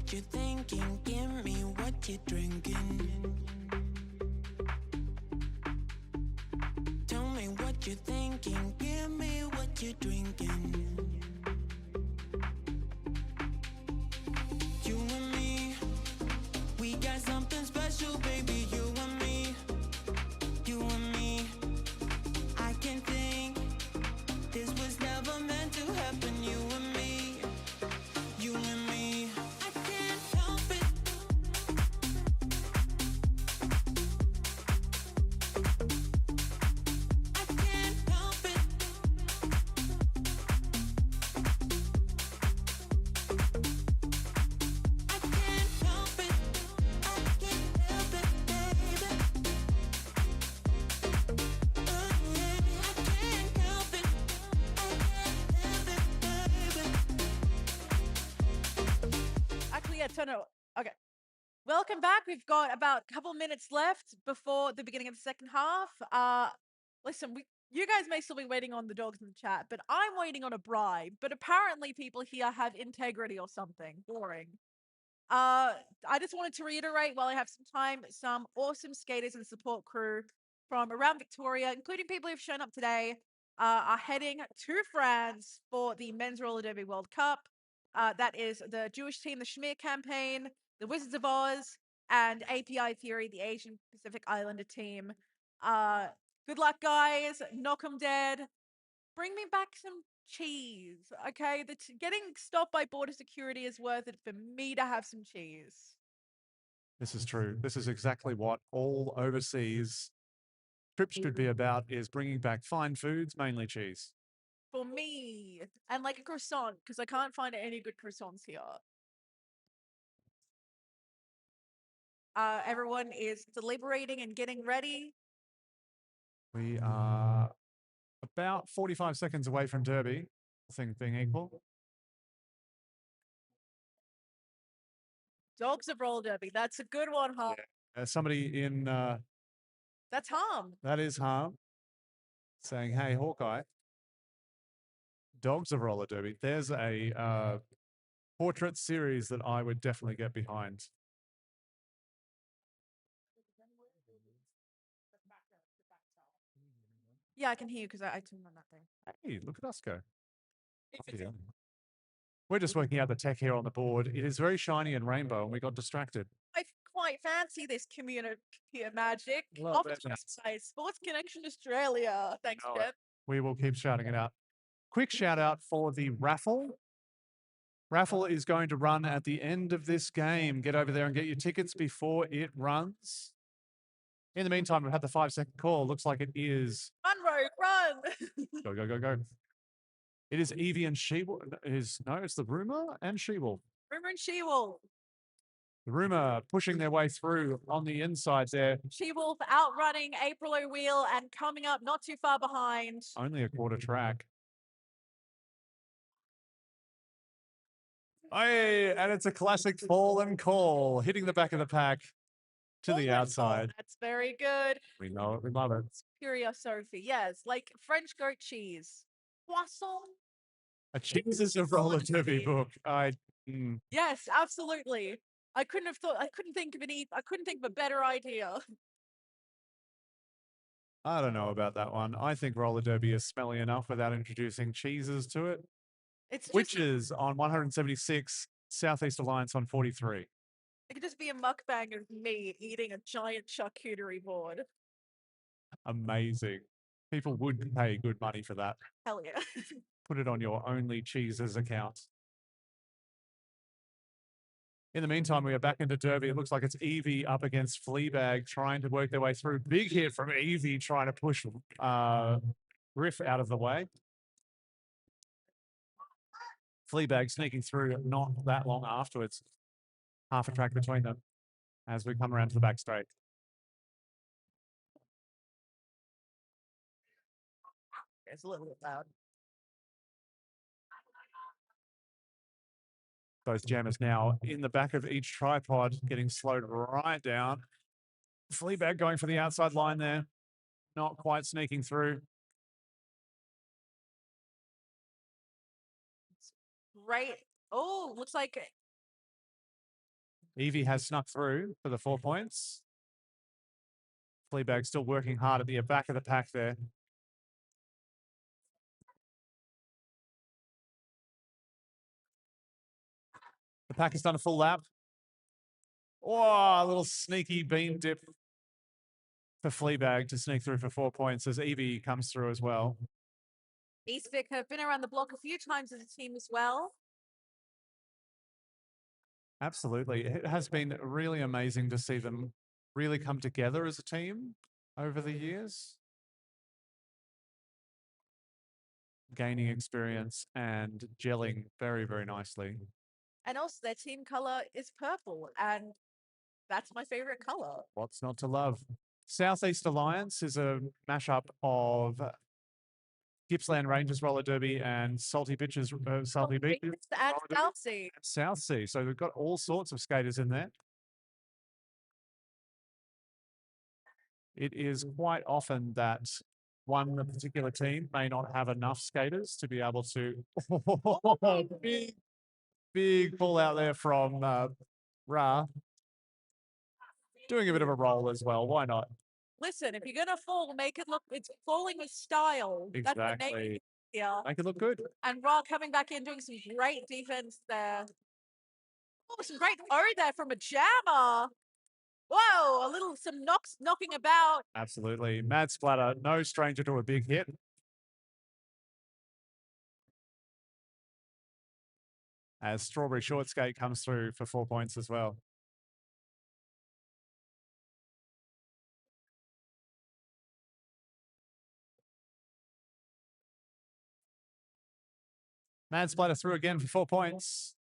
what you're thinking. Give me what you're drinking. Tell me what you're thinking. Give me what you're drinking. You and me, we got something special, baby. You and me, you and me. I can think this was never meant to happen. You and me, you and me. I can't help it. I can't help it. I can't help it. I can't help it, baby. Oh yeah, I can't help it. I can't help it, baby. Actually, yeah, turn it. Okay. Welcome back. We've got about a couple minutes left before the beginning of the second half. Listen, you guys may still be waiting on the dogs in the chat, but I'm waiting on a bribe. But apparently, people here have integrity or something. Boring. I just wanted to reiterate while I have some time, some awesome skaters and support crew from around Victoria, including people who've shown up today, are heading to France for the Men's Roller Derby World Cup. That is the Jewish team, the Schmear campaign, the Wizards of Oz, and API Theory, the Asian Pacific Islander team. Good luck, guys. Knock 'em dead. Bring me back some cheese, okay? Getting stopped by border security is worth it for me to have some cheese. This is true. This is exactly what all overseas trips should be about, is bringing back fine foods, mainly cheese. For me. And like a croissant, because I can't find any good croissants here. Everyone is deliberating and getting ready. We are about 45 seconds away from Derby, things being equal. Dogs of Roller Derby. That's a good one, Harm. Somebody in, That's Harm. that is Harm, saying, hey, Hawkeye, Dogs of Roller Derby. There's a portrait series that I would definitely get behind. Yeah, I can hear you because I turned on that thing. Hey, look at us go. Off you go. We're just working out the tech here on the board. It is very shiny and rainbow, and we got distracted. I quite fancy this computer magic. Love Offered it. by Sports Connection Australia. Thanks, Know it. Jeff. We will keep shouting it out. Quick shout out for the raffle. Raffle is going to run at the end of this game. Get over there and get your tickets before it runs. In the meantime, we've had the 5-second call. Looks like it is. Run, Rogue, run! Go, go, go, go. It is Evie and She-Wolf. No, it's the Rumor and She-Wolf. Rumor and She-Wolf. The Rumor pushing their way through on the inside there. She-Wolf outrunning April O'Wheel and coming up not too far behind. Only a quarter track. Hey, and it's a classic fall and call, hitting the back of the pack to the outside. That's very good. We know it. We love it. Superior Sophie. Yes, like French goat cheese. Croissant. A Cheeses of Roller Derby book. Yes, absolutely. I couldn't think of a better idea. I don't know about that one. I think roller derby is smelly enough without introducing cheeses to it. It's just, Witches on 176, Southeast Alliance on 43. it could just be a mukbang of me eating a giant charcuterie board. Amazing. People would pay good money for that. Hell yeah. Put it on your Only Cheeses account. In the meantime, we are back into Derby. It looks like it's Evie up against Fleabag, trying to work their way through. Big hit from Evie, trying to push Griff out of the way. Fleabag sneaking through not that long afterwards. Half a track between them as we come around to the back straight. It's a little bit loud. Those jammers now in the back of each tripod, getting slowed right down. Fleabag going for the outside line there. Not quite sneaking through. Right. Oh, looks like Evie has snuck through for the 4 points. Fleabag still working hard at the back of the pack there. The pack has done a full lap. Oh, a little sneaky beam dip for Fleabag to sneak through for 4 points as Evie comes through as well. East Vic have been around the block a few times as a team as well. Absolutely. It has been really amazing to see them really come together as a team over the years. Gaining experience and gelling very, very nicely. And also their team color is purple, and that's my favorite color. What's not to love? Southeast Alliance is a mashup of Gippsland Rangers Roller Derby and Salty Beaches, Salty Beach And Roller Derby South Sea. and South Sea. So we've got all sorts of skaters in there. It is quite often that one particular team may not have enough skaters to be able to. Big pull out there from Ra. Doing a bit of a roll as well. Why not? Listen, if you're gonna fall, make it look. It's falling with style. That's the name Exactly. here. Make it look good. And Ra coming back in, doing some great defense there. Oh, some great O there from a jammer. Whoa, some knocking about. Absolutely. Mad Splatter, no stranger to a big hit. As Strawberry Short Skate comes through for 4 points as well. Mad Splatter through again for 4 points.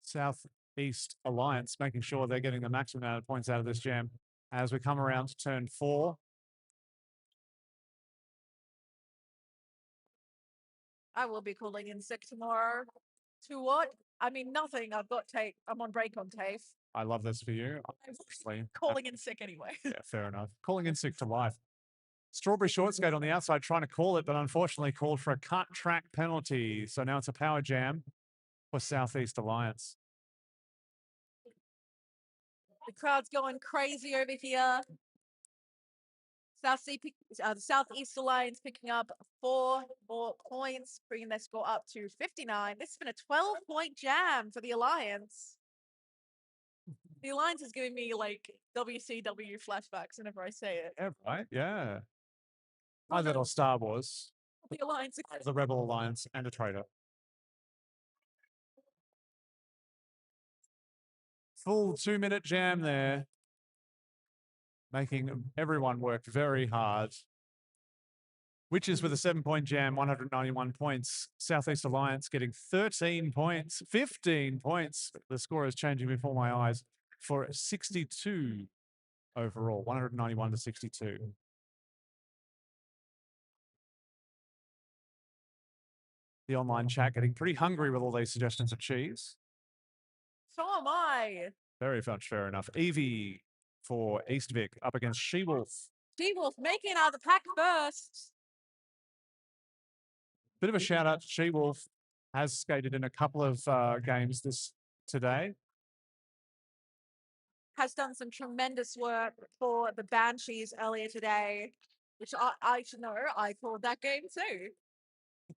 Southeast Alliance making sure they're getting the maximum amount of points out of this jam as we come around to turn 4. I will be calling in sick tomorrow. To what? I mean, nothing. I've got tape. I'm on break on TAFE. I love this for you. I'm calling in sick anyway. Yeah, fair enough. Calling in sick to life. Strawberry Short Skate on the outside trying to call it, but unfortunately called for a cut track penalty. So now it's a power jam for Southeast Alliance. The crowd's going crazy over here. The Southeast Alliance picking up 4 more points, bringing their score up to 59. This has been a 12-point jam for the Alliance. The Alliance is giving me like WCW flashbacks whenever I say it. Yeah, right. Yeah. My little Star Wars. The Alliance. The Rebel Alliance and a traitor. Full 2-minute jam there. Making everyone work very hard. Witches with a 7-point jam, 191 points. Southeast Alliance getting 13 points, 15 points. The score is changing before my eyes for 62 overall, 191 to 62. The online chat getting pretty hungry with all these suggestions of cheese. So am I. Very much fair enough. Evie for East Vic up against She-Wolf. She-Wolf making it out of the pack first. Bit of a shout out to She-Wolf. Has skated in a couple of games today. Has done some tremendous work for the Banshees earlier today, which I should know. I called that game too.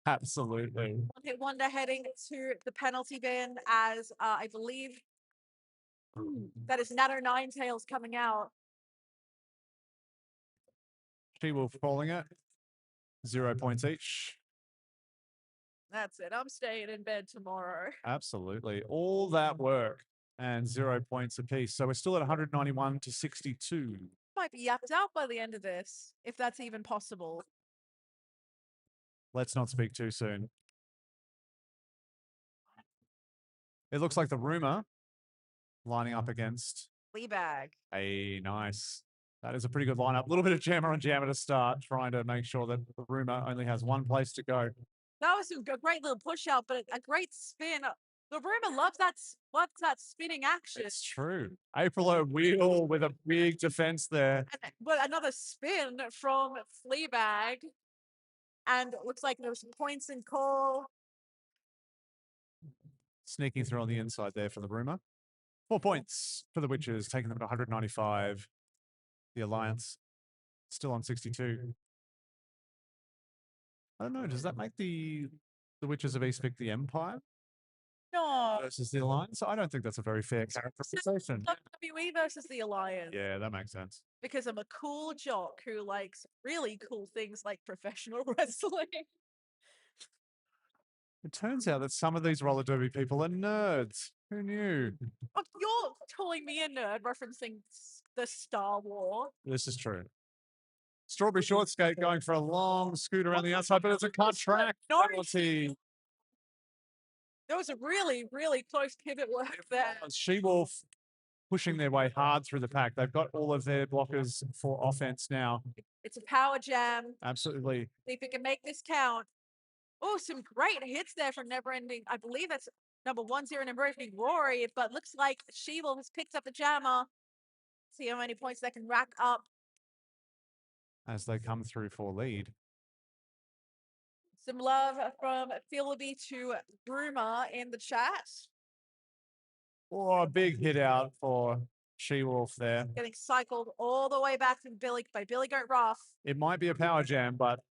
Absolutely. One hit wonder heading to the penalty bin as I believe that is Natto Ninetails coming out. She-Wolf calling it. 0 points each. That's it. I'm staying in bed tomorrow. Absolutely. All that work and 0 points apiece. So we're still at 191 to 62. Might be yapped out by the end of this, if that's even possible. Let's not speak too soon. It looks like the rumor lining up against Fleabag. nice. That is a pretty good lineup. A little bit of jammer on jammer to start, trying to make sure that the rumor only has one place to go. That was a great little push out, but a great spin. The rumor loves that spinning action. It's true. April O'Wheel with a big defense there. But another spin from Fleabag. And it looks like there was some points in call. Sneaking through on the inside there for the rumor. 4 points for the Witches, taking them to 195. The Alliance still on 62. I don't know. Does that make the Witches of Eastwick the Empire No. versus the Alliance? I don't think that's a very fair characterization. WWE versus the Alliance. Yeah, that makes sense. Because I'm a cool jock who likes really cool things like professional wrestling. It turns out that some of these roller derby people are nerds. Who knew? Oh, you're calling me a nerd referencing the Star War. This is true. Strawberry Short Skate going for a long scoot around the outside, but it's a contract penalty. There was a really, really close pivot work there. She-Wolf pushing their way hard through the pack. They've got all of their blockers for offense now. It's a power jam. Absolutely. See if we can make this count. Oh, some great hits there from Never Ending. I believe that's number 10, Never Ending Rory, but looks like She-Wolf has picked up the jammer. See how many points they can rack up. As they come through for lead. Some love from Philby to Bruma in the chat. Oh, a big hit out for She-Wolf there. Getting cycled all the way back from Billy by Billy Goat Rough. It might be a power jam, but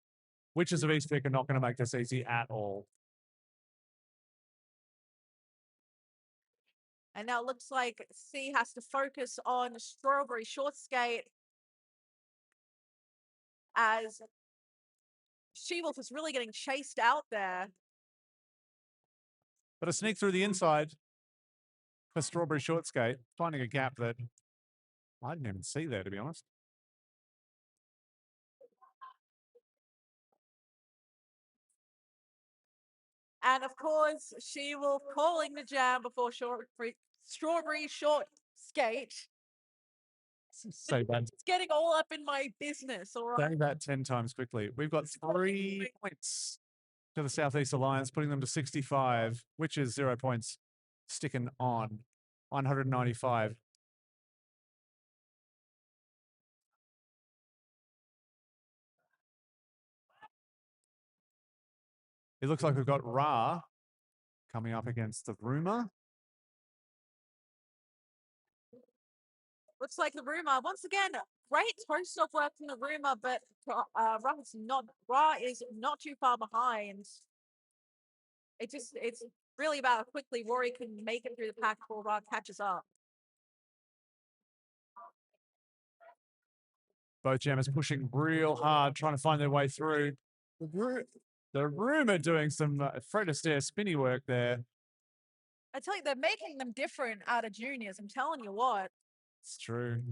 Witches of Eastwick are not going to make this easy at all. And now it looks like C has to focus on Strawberry Short Skate as She-Wolf is really getting chased out there. But a sneak through the inside for Strawberry Short Skate, finding a gap that I didn't even see there, to be honest. And of course, She-Wolf calling the jam before Strawberry Short Skate. Say that. It's getting all up in my business, all right? Say that 10 times quickly. We've got 3 points to the Southeast Alliance, putting them to 65, which is 0 points, sticking on 195. It looks like we've got Ra coming up against the Rumor. Looks like the Rumor, once again, great toast off work from the Rumor, but Ra is not too far behind. It's really about how quickly Rory can make it through the pack before Ra catches up. Both jammers pushing real hard, trying to find their way through. The Rumor doing some Fred Astaire spinny work there. I tell you, they're making them different out of juniors. I'm telling you what. It's true.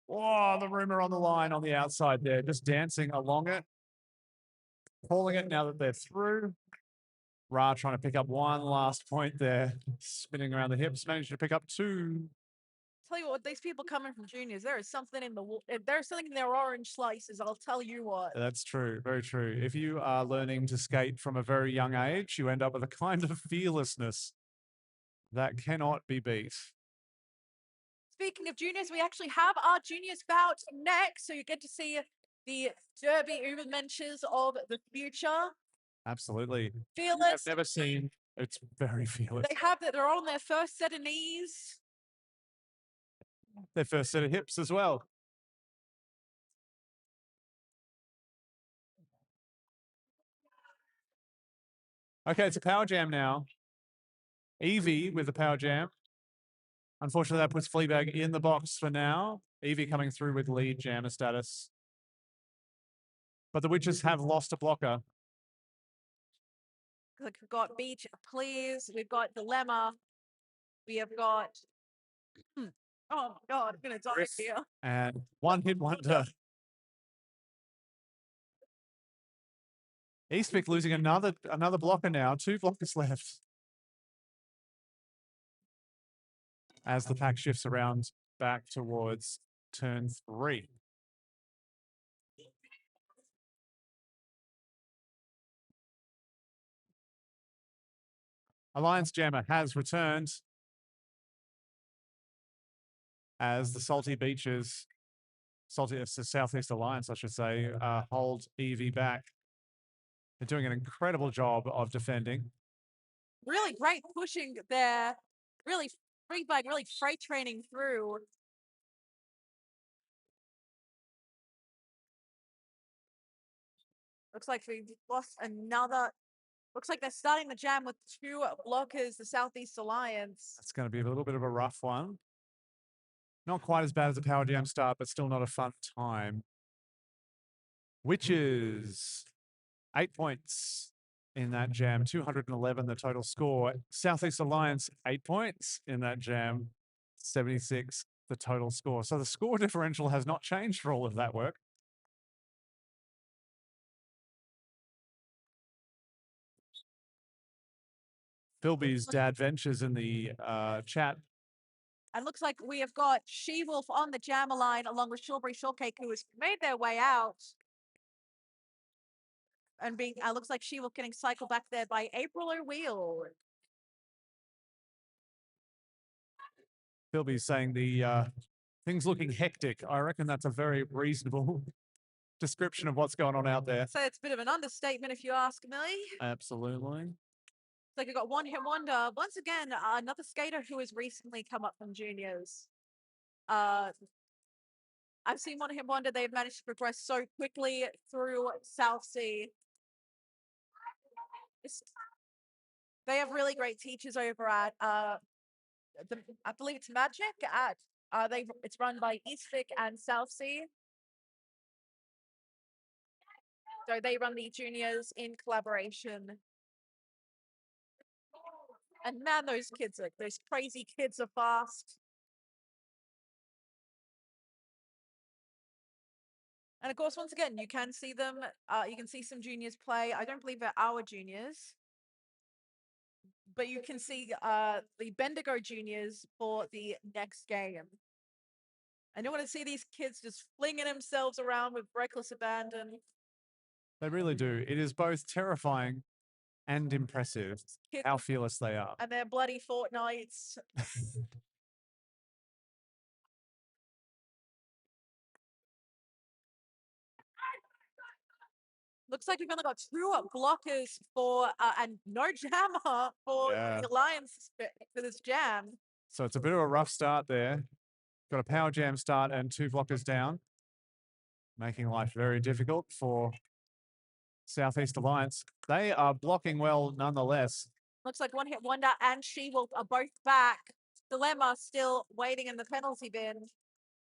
Oh, the Rumor on the line on the outside there, just dancing along it. Calling it now that they're through. Ra trying to pick up one last point there, spinning around the hips, managed to pick up 2. Tell you what, these people coming from juniors, there is something in there's something in their orange slices. I'll tell you what. That's true, very true. If you are learning to skate from a very young age, you end up with a kind of fearlessness that cannot be beat. Speaking of juniors, we actually have our juniors bout next, so you get to see the Derby Ubermenches of the future. Absolutely. Fearless. I've never seen. It's very fearless. They're on their first set of knees. Their first set of hips as well. Okay, it's a power jam now. Evie with the power jam. Unfortunately, that puts Fleabag in the box for now. Evie coming through with lead jammer status. But the Witches have lost a blocker. Like we've got Beach, Please. We've got Dilemma. We have got. Oh my God, I'm gonna die here. And one hit wonder. Eastwick losing another blocker now. 2 blockers left. As the pack shifts around back towards turn 3. Alliance Jammer has returned as the Salty Beaches, Southeast Alliance, I should say, hold Evie back. They're doing an incredible job of defending. Really great pushing there. Really free bag, really freight training through. Looks like we've lost another. Looks like they're starting the jam with 2 blockers, the Southeast Alliance. That's going to be a little bit of a rough one. Not quite as bad as a power jam start, but still not a fun time. Witches, 8 points in that jam, 211 the total score. Southeast Alliance, 8 points in that jam, 76 the total score. So the score differential has not changed for all of that work. Philby's dad ventures in the chat. And looks like we have got She-Wolf on the jammer line along with Strawberry Shortcake, who has made their way out. And being looks like She-Wolf getting cycled back there by April O'Wheel. Philby's saying the things looking hectic. I reckon that's a very reasonable description of what's going on out there. So it's a bit of an understatement if you ask me. Absolutely. It's like I got one hit wonder. Once again, another skater who has recently come up from juniors. I've seen one hit wonder. They've managed to progress so quickly through South Sea. They have really great teachers over at I believe it's Magic at it's run by Eastvic and South Sea. So they run the juniors in collaboration. And man, those crazy kids are fast. And of course, once again, you can see them. You can see some juniors play. I don't believe they're our juniors, but you can see the Bendigo juniors for the next game. And you want to see these kids just flinging themselves around with reckless abandon. They really do. It is both terrifying and impressive how fearless they are. And their bloody fortnights. Looks like we've only got 2 blockers for and no jammer for the Alliance for this jam. So it's a bit of a rough start there. Got a power jam start and 2 blockers down, making life very difficult for Southeast Alliance. They are blocking well nonetheless. Looks like one hit wonder and She-Wolf are both back. Dilemma still waiting in the penalty bin.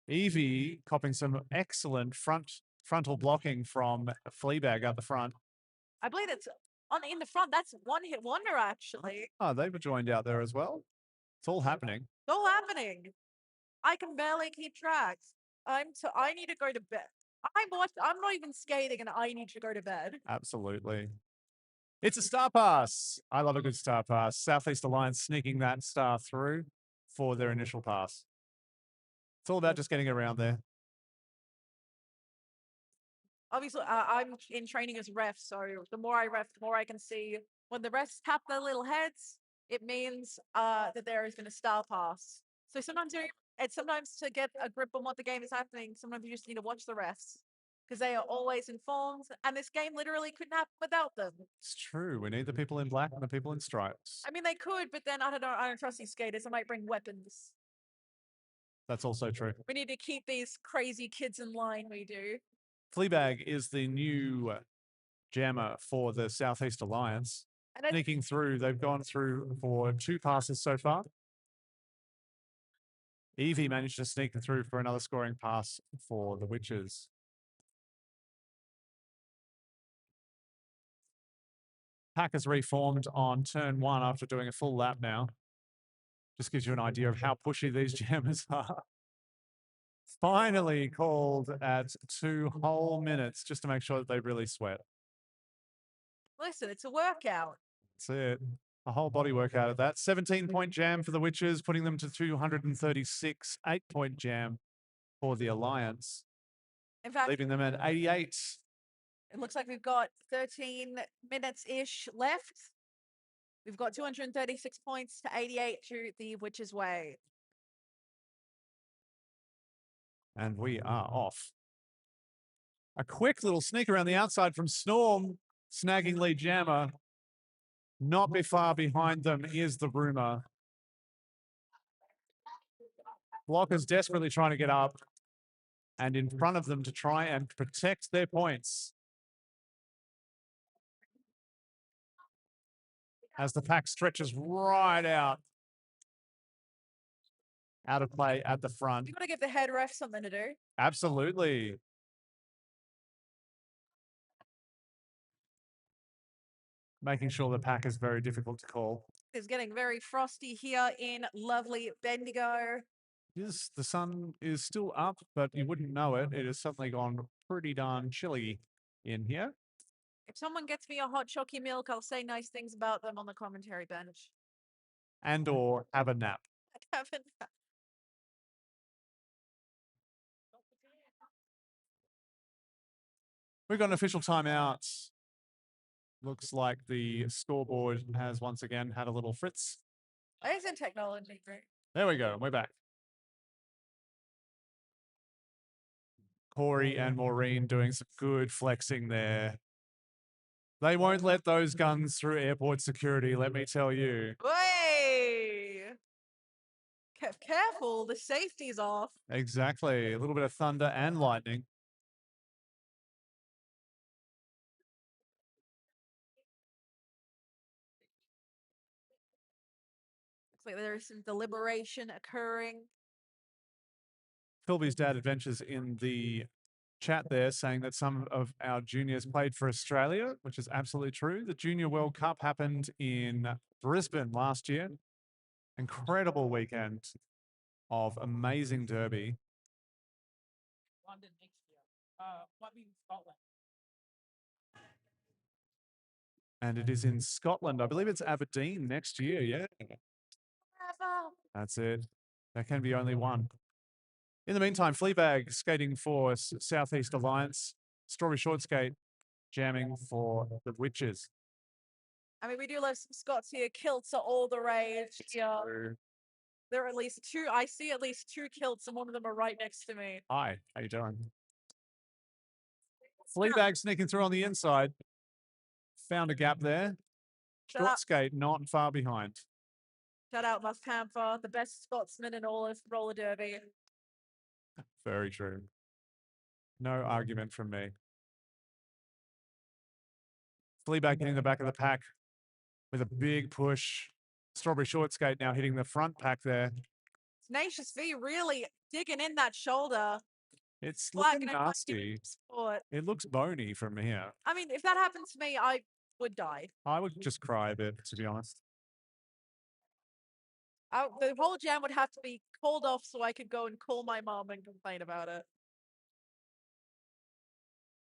Evie copping some excellent frontal blocking from Fleabag at the front. I believe it's in the front. That's one hit wonder actually. Oh, they were joined out there as well. It's all happening. It's all happening. I can barely keep track. I need to go to bed. I'm not even skating and I need to go to bed. Absolutely. It's a star pass. I love a good star pass. Southeast Alliance sneaking that star through for their initial pass. It's all about just getting around there. Obviously, I'm in training as ref, so the more I ref, the more I can see. When the refs tap their little heads, it means that there is going to star pass. So sometimes sometimes to get a grip on what the game is happening, sometimes you just need to watch the refs because they are always informed, and this game literally couldn't happen without them. It's true. We need the people in black and the people in stripes. I mean, they could, but then I don't know. I don't trust these skaters. I might bring weapons. That's also true. We need to keep these crazy kids in line. We do. Fleabag is the new jammer for the Southeast Alliance. Sneaking through, they've gone through for 2 passes so far. Evie managed to sneak through for another scoring pass for the Witches. Pack has reformed on turn 1 after doing a full lap now. Just gives you an idea of how pushy these jammers are. Finally called at 2 whole minutes just to make sure that they really sweat. Listen, it's a workout. That's it. A whole body workout at that. 17-point jam for the Witches, putting them to 236. 8-point jam for the Alliance, In fact, leaving them at 88. it looks like we've got 13 minutes-ish left. We've got 236 points to 88 to the Witches' Way. And we are off. A quick little sneak around the outside from Storm. snagging lead jammer. Not be far behind them is the rumor. Blockers desperately trying to get up and in front of them to try and protect their points. As the pack stretches right out of play at the front. You got to give the head ref something to do. Absolutely. Making sure the pack is very difficult to call. It's getting very frosty here in lovely Bendigo. Yes, the sun is still up, but you wouldn't know it. It has suddenly gone pretty darn chilly in here. If someone gets me a hot chalky milk, I'll say nice things about them on the commentary bench. And or have a nap. I haven't. We've got an official timeout. Looks like the scoreboard has once again had a little fritz. Isn't technology great? There we go. We're back. Corey and Maureen doing some good flexing there. They won't let those guns through airport security, let me tell you. Way! Careful, the safety's off. Exactly. A little bit of thunder and lightning. Looks like there is some deliberation occurring. Philby's dad adventures in the chat there saying that some of our juniors played for Australia, which is absolutely true. The Junior World Cup happened in Brisbane last year. Incredible weekend of amazing derby. London next year. Might be in Scotland. And it is in Scotland. I believe it's Aberdeen next year. Yeah. That's it. There can be only one. In the meantime, Fleabag skating for Southeast Alliance. Strawberry Short Skate jamming for the Witches. I mean, we do love some Scots here. Kilts are all the rage here. So, There are at least two. I see at least two kilts, and one of them are right next to me. hi, how you doing? Fleabag sneaking through on the inside. Found a gap there. Shut Short up. skate not far behind. Shout out Muff Panther, the best Scotsman in all of roller derby. Very true. No argument from me. Fleabag hitting the back of the pack with a big push. Strawberry Short Skate now hitting the front pack there. Tenacious V really digging in that shoulder. It's Black looking and I nasty. support. It looks bony from here. I mean, if that happened to me, I would die. I would just cry a bit, to be honest. The whole jam would have to be called off so I could go and call my mom and complain about it.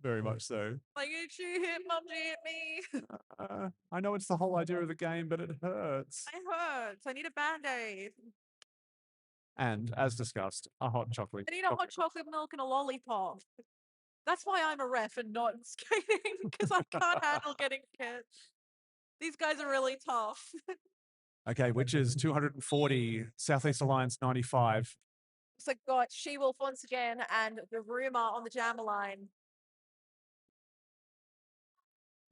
Very much so. Like, she hit mom, she hit me. I know it's the whole idea of the game, but it hurts. It hurts. I need a band-aid. And as discussed, a hot chocolate. I need a hot chocolate milk and a lollipop. That's why I'm a ref and not skating, because I can't handle getting hit. These guys are really tough. Okay, which is 240, Southeast Alliance 95. So got She-Wolf once again and the rumor on the jammer line.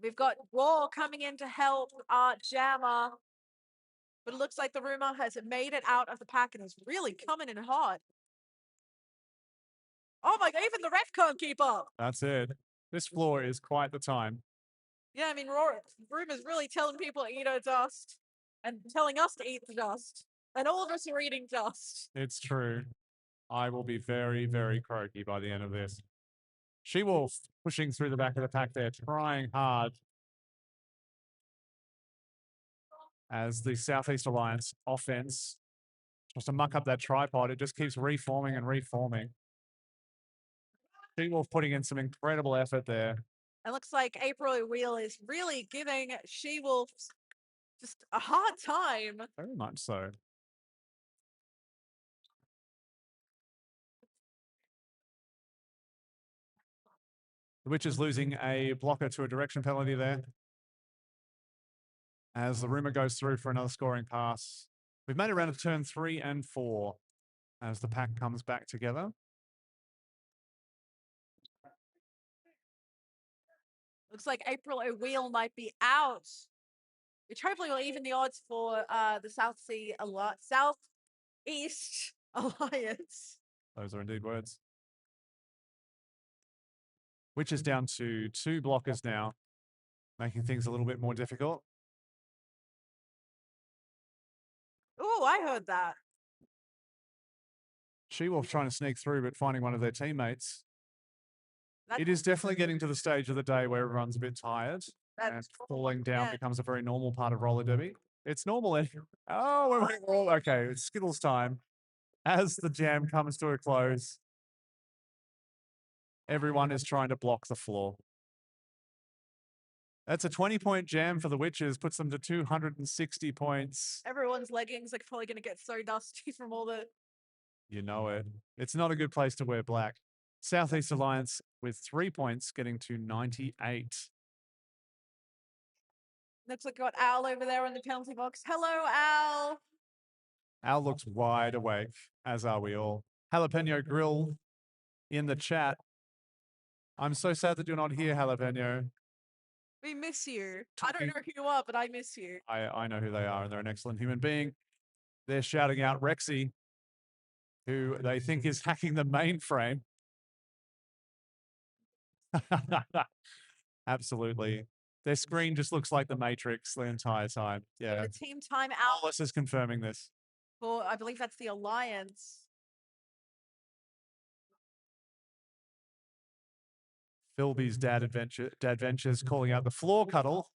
We've got Raw coming in to help Jammer. But it looks like the rumor has made it out of the pack and is really coming in hot. Oh my god, even the ref can't keep up. That's it. This floor is quite the time. Yeah, I mean, rumor's really telling people to eat our dust and telling us to eat the dust. And all of us are eating dust. It's true. I will be very, very croaky by the end of this. She-Wolf pushing through the back of the pack there, trying hard. As the Southeast Alliance offense tries to muck up that tripod, it just keeps reforming and reforming. She-Wolf putting in some incredible effort there. It looks like April Wheel is really giving She-Wolf just a hard time. Very much so. The Witch is losing a blocker to a direction penalty there. As the rumor goes through for another scoring pass. We've made it around to turn 3 and 4 as the pack comes back together. Looks like April O'Wheel might be out, which hopefully will even the odds for the Southeast Alliance. Those are indeed words. Which is down to 2 blockers now, making things a little bit more difficult. Oh, I heard that. She-Wolf trying to sneak through, but finding one of their teammates. That- It is definitely getting to the stage of the day where everyone's a bit tired, and That's falling down yeah. becomes a very normal part of roller derby. It's normal. Oh, we're all okay. It's Skittles time. As the jam comes to a close, everyone is trying to block the floor. That's a 20-point jam for the Witches, puts them to 260 points. Everyone's leggings are probably going to get so dusty from all the. You know it. It's not a good place to wear black. Southeast Alliance with 3 points, getting to 98. Looks like we got Al over there in the penalty box. Hello, Al. Al looks wide awake, as are we all. Jalapeno Grill in the chat. I'm so sad that you're not here, Jalapeno. We miss you. I don't know who you are, but I miss you. I know who they are, and they're an excellent human being. They're shouting out Rexy, who they think is hacking the mainframe. Absolutely. Their screen just looks like the Matrix the entire time. Yeah. The team time out Alice is confirming this. for, I believe that's the Alliance. Philby's Dad Ventures calling out the floor cuddle.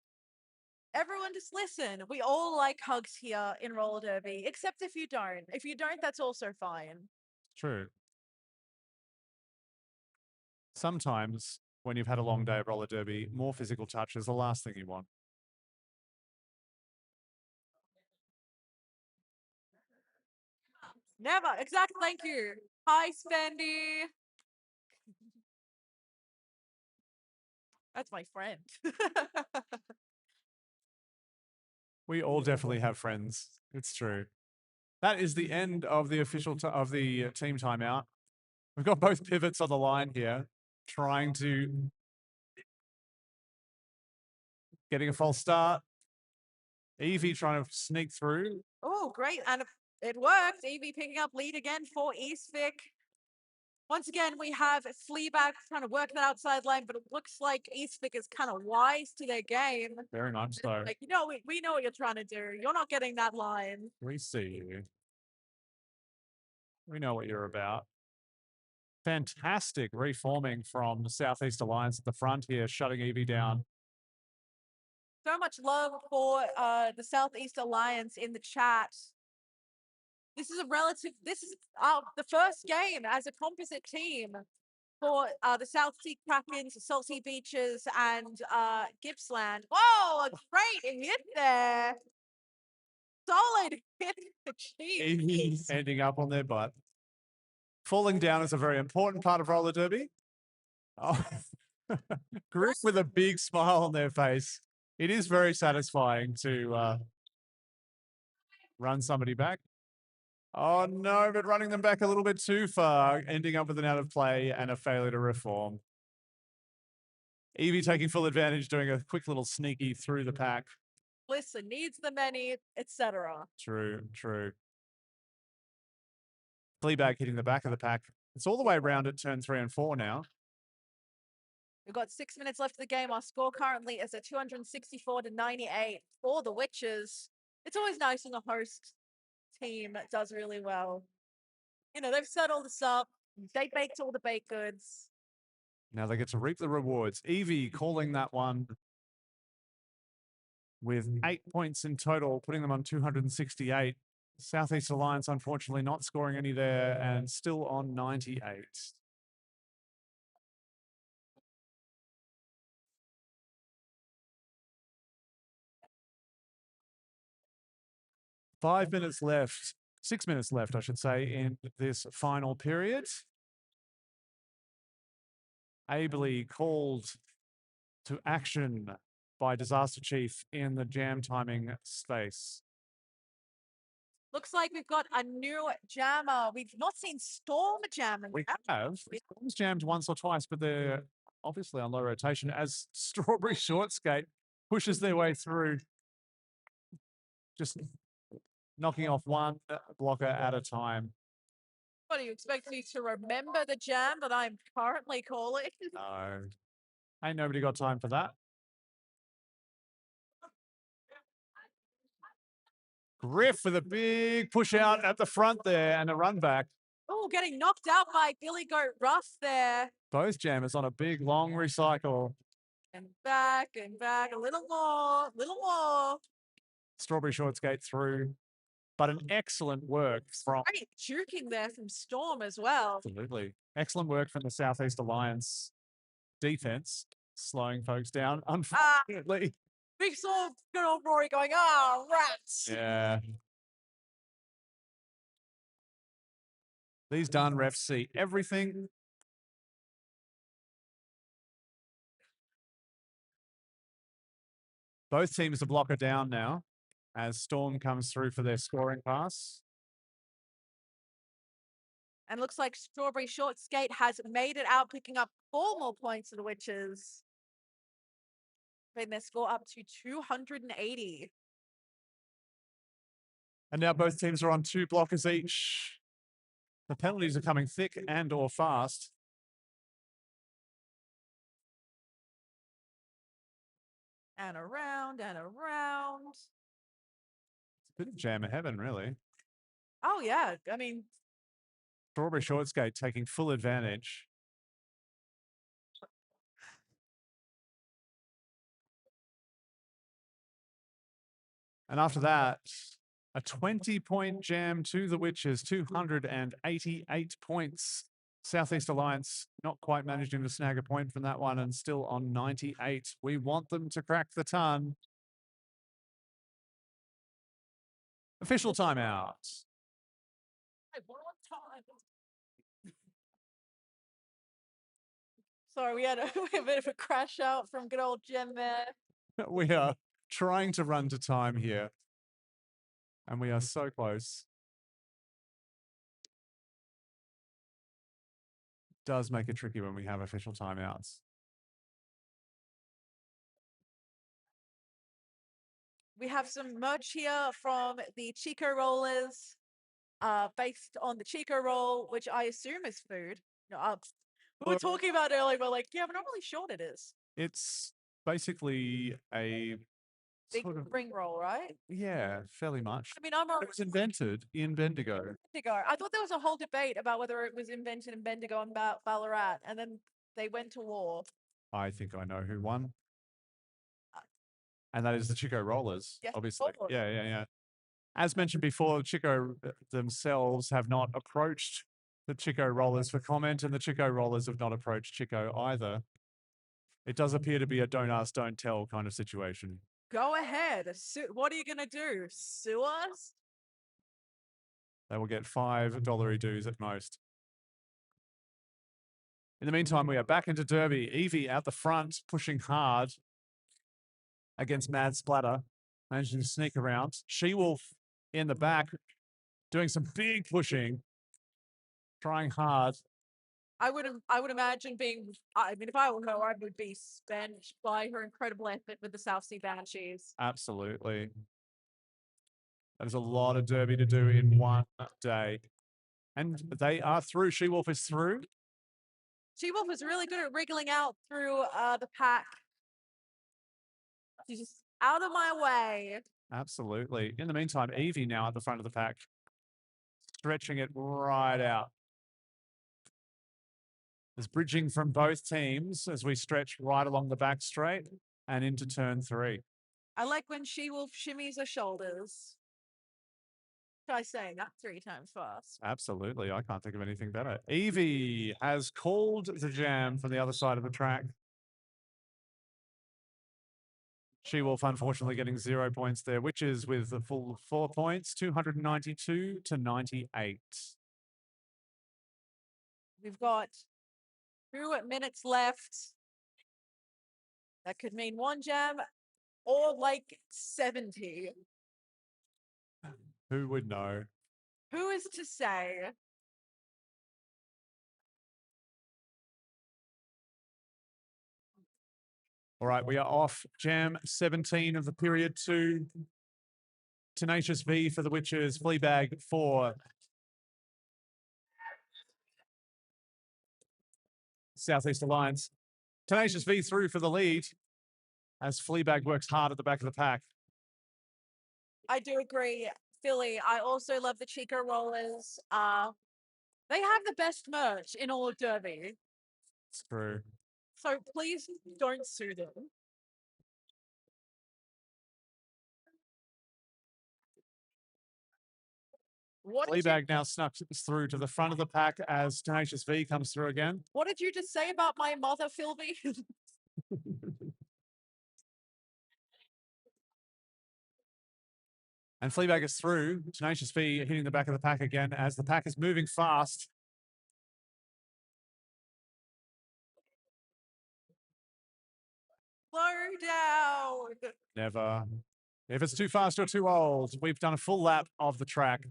Everyone just listen. We all like hugs here in roller derby, except if you don't. If you don't, that's also fine. True. Sometimes when you've had a long day of roller derby, more physical touch is the last thing you want. Never. Exactly. Thank you. Hi, Spendy. That's my friend. We all definitely have friends. It's true. That is the end of the official team timeout. We've got both pivots on the line here, trying to getting a false start. Evie trying to sneak through. Oh, great. And it worked. Evie picking up lead again for Eastvic. Once again, we have Fleabag trying to work that outside line, but it looks like Eastvic is kind of wise to their game. Very much so. Like, we know what you're trying to do. You're not getting that line. We see you. We know what you're about. Fantastic reforming from the Southeast Alliance at the front here, shutting Evie down. So much love for the Southeast Alliance in the chat. This is the first game as a composite team for the South Sea Krakens, Salty Beaches, and Gippsland. Whoa, a great hit there. Solid hit. Evie Jeez. ending up on their butt. Falling down is a very important part of roller derby. Oh. Group with a big smile on their face. It is very satisfying to run somebody back. Oh no, but running them back a little bit too far, ending up with an out of play and a failure to reform. Evie taking full advantage, doing a quick little sneaky through the pack. Listen, needs the many, etc. True, true. Fleabag hitting the back of the pack. It's all the way around at turn 3 and 4 now. We've got 6 minutes left of the game. Our score currently is at 264-98 for the Witches. It's always nice when the host team does really well. They've set all this up. They baked all the baked goods. Now they get to reap the rewards. Evie calling that one with 8 points in total, putting them on 268. Southeast Alliance, unfortunately, not scoring any there and still on 98. 5 minutes left, 6 minutes left, I should say, in this final period. Ably called to action by Disaster Chief in the jam timing space. Looks like we've got a new jammer. We've not seen Storm jamming. We have. Storm's jammed once or twice, but they're obviously on low rotation as Strawberry Short Skate pushes their way through, just knocking off one blocker at a time. What do you expect me to remember the jam that I'm currently calling? No, ain't nobody got time for that. Griff with a big push out at the front there and a run back. Oh, getting knocked out by Billy Goat Russ there. Both jammers on a big long recycle. And back, a little more. Strawberry Short Skate through, but an excellent work from Great juking there from Storm as well. absolutely excellent work from the Southeast Alliance defense, slowing folks down. Unfortunately, Big Storm, good old Rory going, rats. yeah. These darn refs see everything. Both teams are blocker down now as Storm comes through for their scoring pass. And looks like Strawberry Short Skate has made it out, picking up 4 more points to the Witches. Bring their score up to 280. And now both teams are on 2 blockers each. The penalties are coming thick and or fast. And around and around. It's a bit of jam of heaven, really. Oh, yeah. I mean, Strawberry Short Skate taking full advantage. And after that, a 20-point jam to the Witches, 288 points. Southeast Alliance not quite managing to snag a point from that one and still on 98. We want them to crack the ton. Official timeout. Hey, one more time. sorry, we had a bit of a crash out from good old Jem there. We are trying to run to time here. And we are so close. Does make it tricky when we have official timeouts. We have some merch here from the Chiko Rollers, based on the Chiko Roll, which I assume is food. No, we were talking about it earlier, we're like, yeah, we're not really sure what it is. It's basically a Big sort of, spring roll, right? yeah, fairly much. I mean, I'm a It was invented in Bendigo. Bendigo. I thought there was a whole debate about whether it was invented in Bendigo and Ballarat, and then they went to war. I think I know who won. And that is the Chiko Rollers, Yes, of obviously. course. Yeah. As mentioned before, Chiko themselves have not approached the Chiko Rollers for comment, and the Chiko Rollers have not approached Chiko either. It does appear to be a don't ask, don't tell kind of situation. Go ahead. What are you gonna do? Sue us? They will get $5 dues at most. In the meantime, we are back into Derby. Evie out the front, pushing hard against Mad Splatter, managing to sneak around. She-Wolf in the back, doing some big pushing, trying hard. I would imagine being. I mean, if I were her, I would be spent by her incredible effort with the South Sea Banshees. Absolutely. That is a lot of Derby to do in one day. And they are through. She-Wolf is through. She-Wolf was really good at wriggling out through the pack. She's just out of my way. Absolutely. In the meantime, Evie now at the front of the pack, stretching it right out. There's bridging from both teams as we stretch right along the back straight and into turn 3. I like when She-Wolf shimmies her shoulders. Try saying that 3 times fast. Absolutely. I can't think of anything better. Evie has called the jam from the other side of the track. She-Wolf unfortunately getting 0 points there, which is with the full 4 points, 292 to 98. We've got 2 minutes left. That could mean 1 jam or like 70. Who would know? Who is to say? All right, we are off. Jam 17 of the period 2. Tenacious V for the Witches. Fleabag for Southeast Alliance. Tenacious V through for the lead as Fleabag works hard at the back of the pack. I do agree, Philly. I also love the Chiko Rollers. They have the best merch in all of Derby. It's true. So please don't sue them. What did, you, Fleabag now snuck through to the front of the pack as Tenacious V comes through again. what did you just say about my mother, Philby? And Fleabag is through. Tenacious V hitting the back of the pack again as the pack is moving fast. Slow down. Never. If it's too fast or too old, we've done a full lap of the track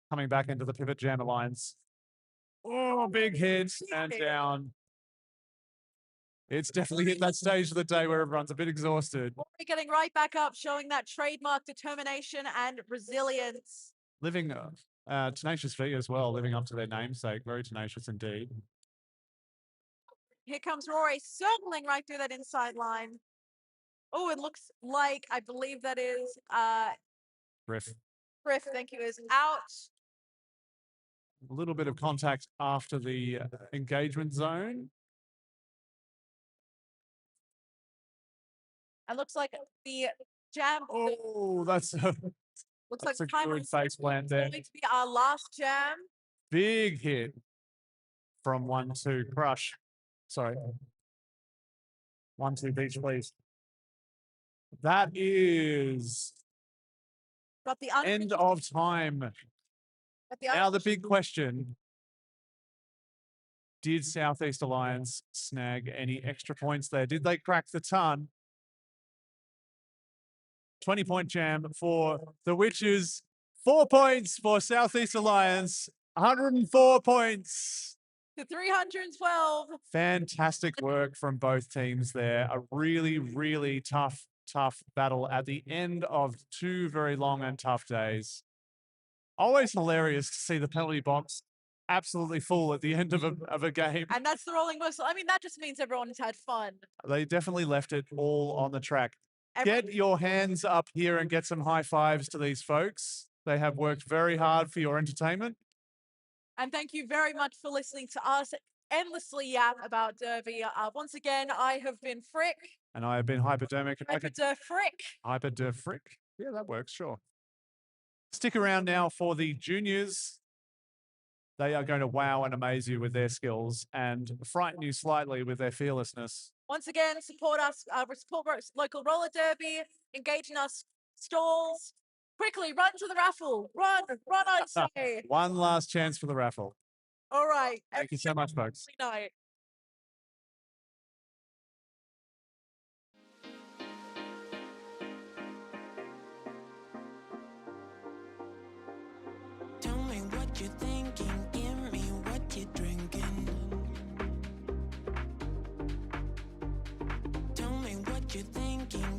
coming back into the Pivot Jam Alliance. Oh, big hit and down. It's definitely hit that stage of the day where everyone's a bit exhausted. We're getting right back up, showing that trademark determination and resilience. Living Tenacious V as well, living up to their namesake. Very tenacious indeed. Here comes Rory, circling right through that inside line. Oh, it looks like, I believe that is Griff. Griff, thank you, is out. A little bit of contact after the engagement zone. And looks like the jam. Oh, that's a Looks that's like a time good face plant there. going to be our last jam. Big hit from 1-2 Crush. Sorry. 1-2 Beach, please. That is Got the end of time. Now the big question. Did Southeast Alliance snag any extra points there? Did they crack the ton? 20-point jam for the Witches. 4 points for Southeast Alliance. 104 points. to 312. Fantastic work from both teams there. A really, really tough battle at the end of 2 very long and tough days. Always hilarious to see the penalty box absolutely full at the end of a game. And that's the rolling whistle. I mean, that just means everyone's had fun. They definitely left it all on the track. Get your hands up here and get some high fives to these folks. They have worked very hard for your entertainment. And thank you very much for listening to us endlessly yap about Derby. Once again, I have been Frick. And I have been Hypodermic. Frick. Hypoderfrick. Yeah, that works, sure. Stick around now for the juniors. They are going to wow and amaze you with their skills and frighten you slightly with their fearlessness. Once again, support us, support local roller derby, engage in our stalls. Quickly, run to the raffle. Run, I say. One last chance for the raffle. All right. Thank you so much, folks. Every night. Tell me what you're thinking, give me what you're drinking. Tell me what you're thinking,